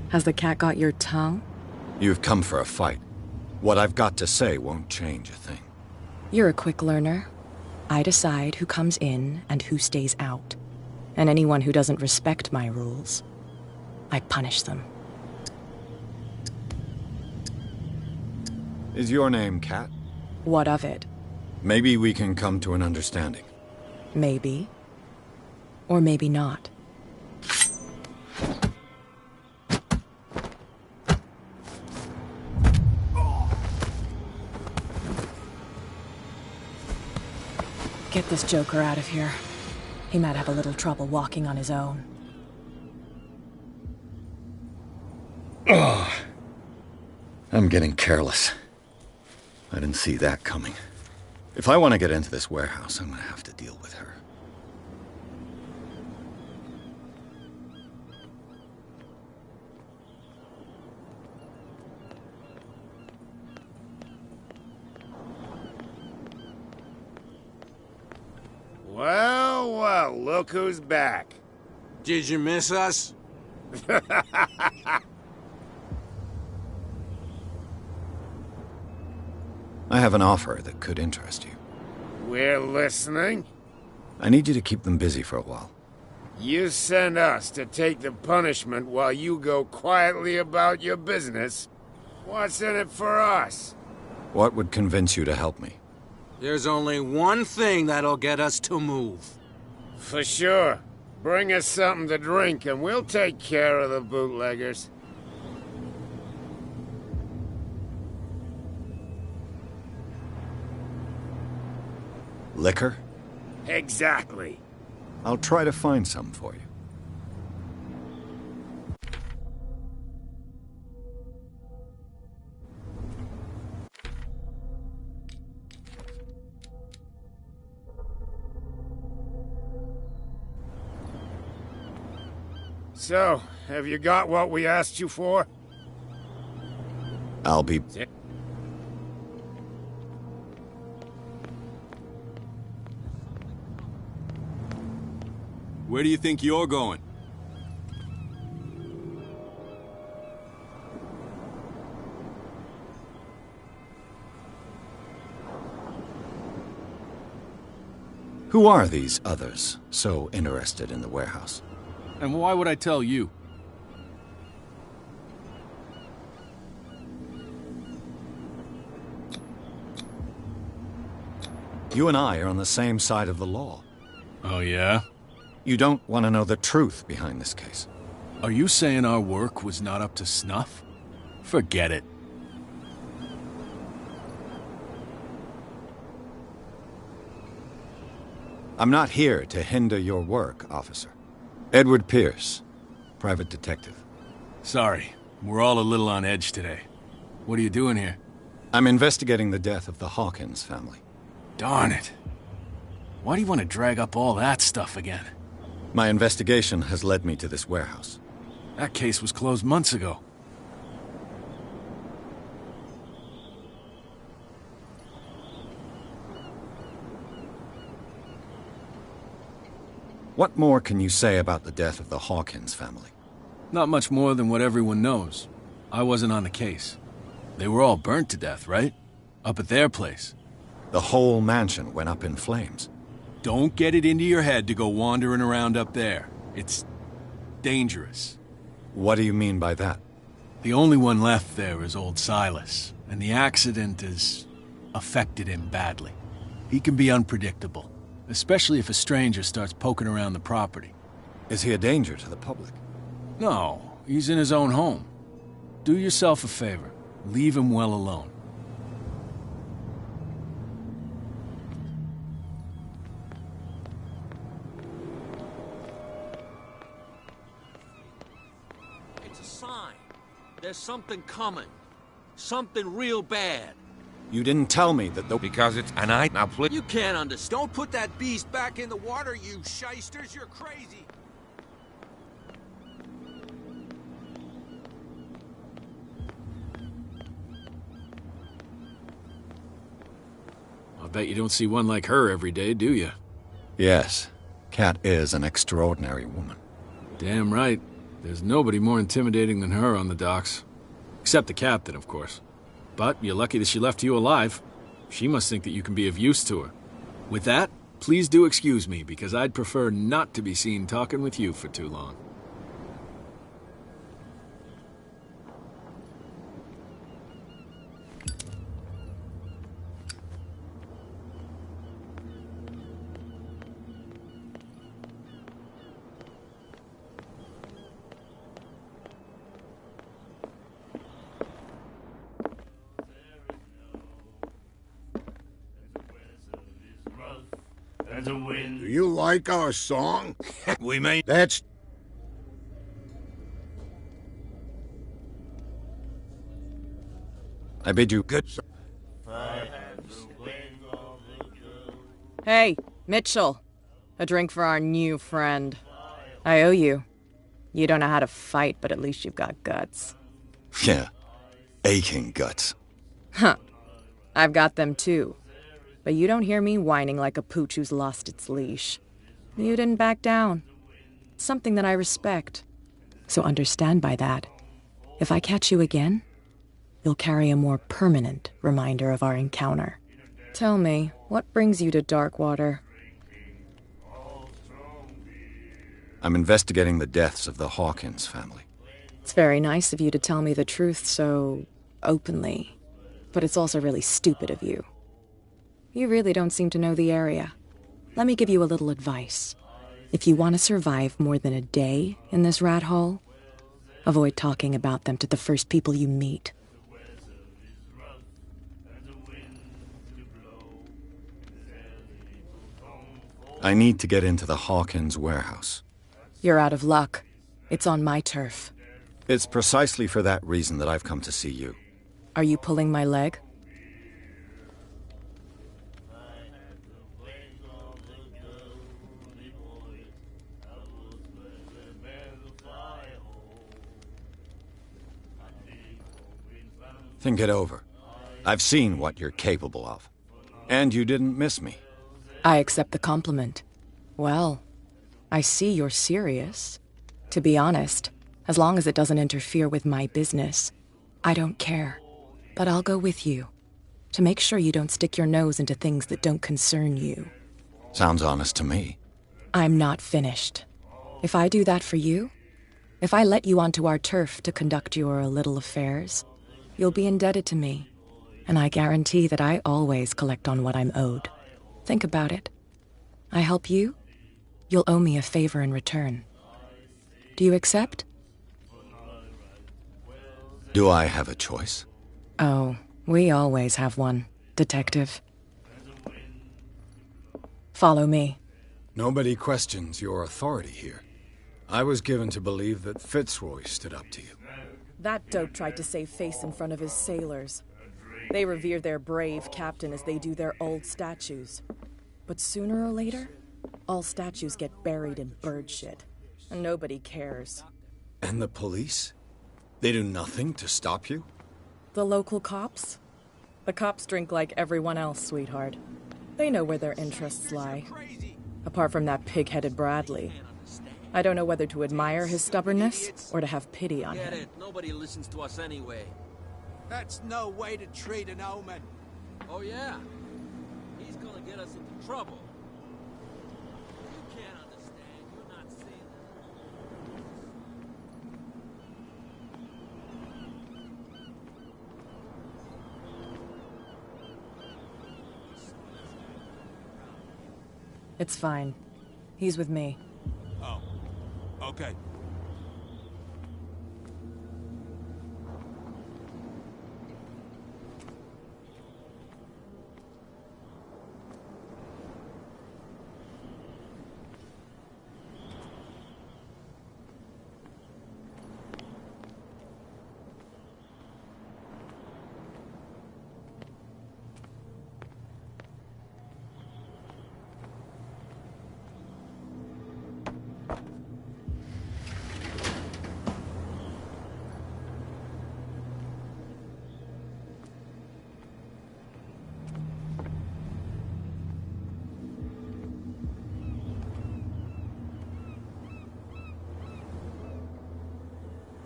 Has the cat got your tongue? You've come for a fight. What I've got to say won't change a thing. You're a quick learner. I decide who comes in and who stays out. And anyone who doesn't respect my rules, I punish them. Is your name Cat? What of it? Maybe we can come to an understanding. Maybe. Or maybe not. Get this joker out of here. He might have a little trouble walking on his own. Ugh. I'm getting careless. I didn't see that coming. If I want to get into this warehouse, I'm gonna have to deal with her. Well, well, look who's back. Did you miss us? I have an offer that could interest you. We're listening. I need you to keep them busy for a while. You send us to take the punishment while you go quietly about your business. What's in it for us? What would convince you to help me? There's only one thing that'll get us to move. For sure. Bring us something to drink and we'll take care of the bootleggers. Liquor? Exactly. I'll try to find some for you. So, have you got what we asked you for? I'll be... Where do you think you're going? Who are these others so interested in the warehouse? And why would I tell you? You and I are on the same side of the law. Oh, yeah? You don't want to know the truth behind this case. Are you saying our work was not up to snuff? Forget it. I'm not here to hinder your work, officer. Edward Pierce, private detective. Sorry, we're all a little on edge today. What are you doing here? I'm investigating the death of the Hawkins family. Darn it. Why do you want to drag up all that stuff again? My investigation has led me to this warehouse. That case was closed months ago. What more can you say about the death of the Hawkins family? Not much more than what everyone knows. I wasn't on the case. They were all burnt to death, right? Up at their place. The whole mansion went up in flames. Don't get it into your head to go wandering around up there. It's dangerous. What do you mean by that? The only one left there is old Silas, and the accident has affected him badly. He can be unpredictable, especially if a stranger starts poking around the property. Is he a danger to the public? No, he's in his own home. Do yourself a favor. Leave him well alone. It's a sign. There's something coming. Something real bad. You didn't tell me that the... Because it's... And I... Now, please... You can't understand. Don't put that beast back in the water, you shysters. You're crazy. I'll bet you don't see one like her every day, do you? Yes. Cat is an extraordinary woman. Damn right. There's nobody more intimidating than her on the docks. Except the captain, of course. But you're lucky that she left you alive. She must think that you can be of use to her. With that, please do excuse me, because I'd prefer not to be seen talking with you for too long. Do you like our song? We may... That's... I bid you good... Hey, Mitchell. A drink for our new friend. I owe you. You don't know how to fight, but at least you've got guts. Yeah. Aching guts. Huh. I've got them too. But you don't hear me whining like a pooch who's lost its leash. You didn't back down. Something that I respect. So understand by that, if I catch you again, you'll carry a more permanent reminder of our encounter. Tell me, what brings you to Darkwater? I'm investigating the deaths of the Hawkins family. It's very nice of you to tell me the truth so openly. But it's also really stupid of you. You really don't seem to know the area. Let me give you a little advice. If you want to survive more than a day in this rat hole, avoid talking about them to the first people you meet. I need to get into the Hawkins warehouse. You're out of luck. It's on my turf. It's precisely for that reason that I've come to see you. Are you pulling my leg? Think it over. I've seen what you're capable of. And you didn't miss me. I accept the compliment. Well, I see you're serious. To be honest, as long as it doesn't interfere with my business, I don't care. But I'll go with you, to make sure you don't stick your nose into things that don't concern you. Sounds honest to me. I'm not finished. If I do that for you, if I let you onto our turf to conduct your little affairs, you'll be indebted to me, and I guarantee that I always collect on what I'm owed. Think about it. I help you, you'll owe me a favor in return. Do you accept? Do I have a choice? Oh, we always have one, Detective. Follow me. Nobody questions your authority here. I was given to believe that Fitzroy stood up to you. That dope tried to save face in front of his sailors. They revere their brave captain as they do their old statues. But sooner or later, all statues get buried in bird shit. And nobody cares. And the police? They do nothing to stop you? The local cops? The cops drink like everyone else, sweetheart. They know where their interests lie. Apart from that pig-headed Bradley. I don't know whether to admire his stubbornness or to have pity on Get him. it. Nobody listens to us anyway. That's no way to treat an omen. Oh, yeah? He's gonna get us into trouble. You can't understand. You're not seeing It's fine. He's with me. Oh. Okay.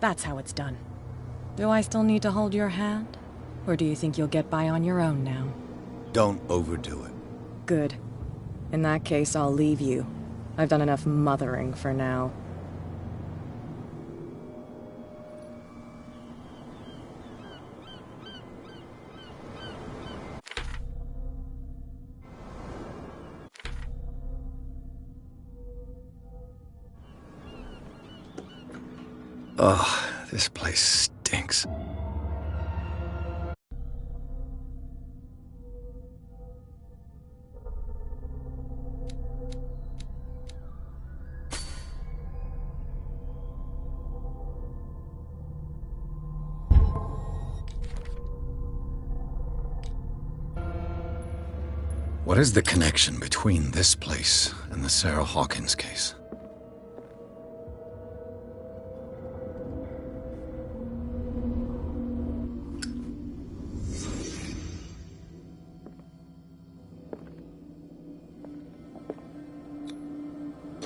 That's how it's done. Do I still need to hold your hand? Or do you think you'll get by on your own now? Don't overdo it. Good. In that case, I'll leave you. I've done enough mothering for now. Oh, this place stinks. What is the connection between this place and the Sarah Hawkins case?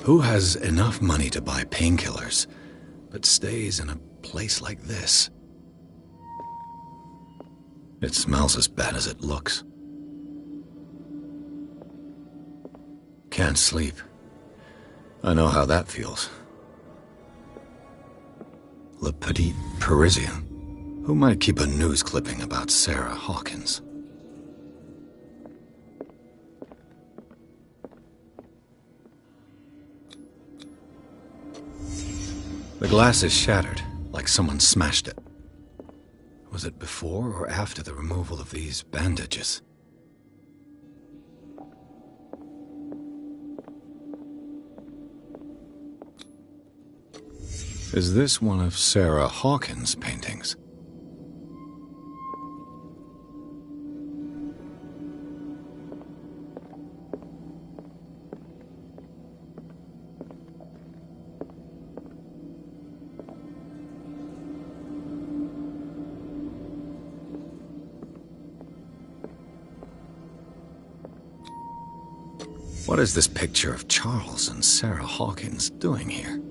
Who has enough money to buy painkillers, but stays in a place like this? It smells as bad as it looks. Can't sleep. I know how that feels. Le Petit Parisien. Who might keep a news clipping about Sarah Hawkins? The glass is shattered, like someone smashed it. Was it before or after the removal of these bandages? Is this one of Sarah Hawkins' paintings? What is this picture of Charles and Sarah Hawkins doing here?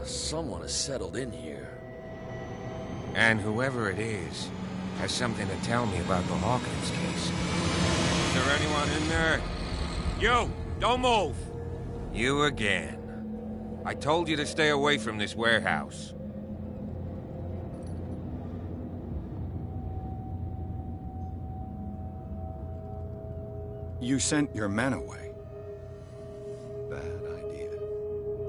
Someone has settled in here. And whoever it is has something to tell me about the Hawkins case. Is there anyone in there? You! Don't move! You again. I told you to stay away from this warehouse. You sent your men away. Bad idea.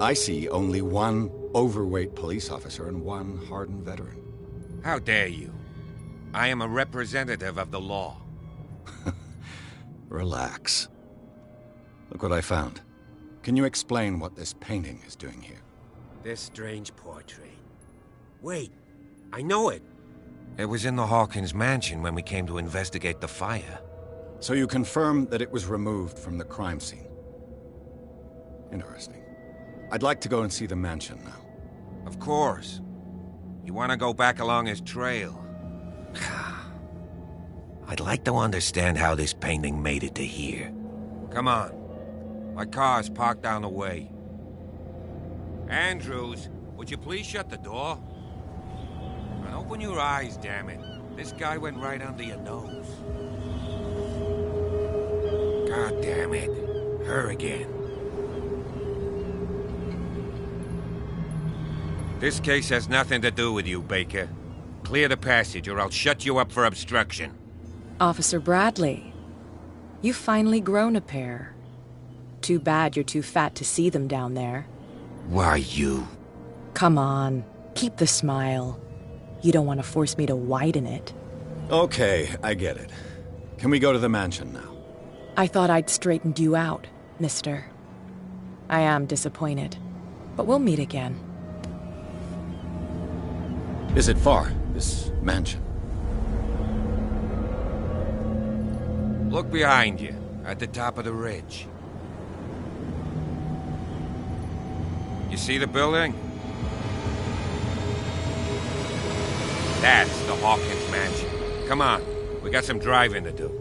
I see only one overweight police officer and one hardened veteran. How dare you? I am a representative of the law. Relax. Look what I found. Can you explain what this painting is doing here? This strange portrait. Wait, I know it. It was in the Hawkins mansion when we came to investigate the fire. So you confirm that it was removed from the crime scene? Interesting. I'd like to go and see the mansion now. Of course. You want to go back along his trail? I'd like to understand how this painting made it to here. Come on. My car's parked down the way. Andrews, would you please shut the door? And open your eyes, damn it. This guy went right under your nose. God damn it. Her again. This case has nothing to do with you, Baker. Clear the passage or I'll shut you up for obstruction. Officer Bradley, you've finally grown a pair. Too bad you're too fat to see them down there. Why you? Come on, keep the smile. You don't want to force me to widen it. Okay, I get it. Can we go to the mansion now? I thought I'd straightened you out, mister. I am disappointed, but we'll meet again. Is it far, this mansion? Look behind you, at the top of the ridge. You see the building? That's the Hawkins mansion. Come on, we got some driving to do.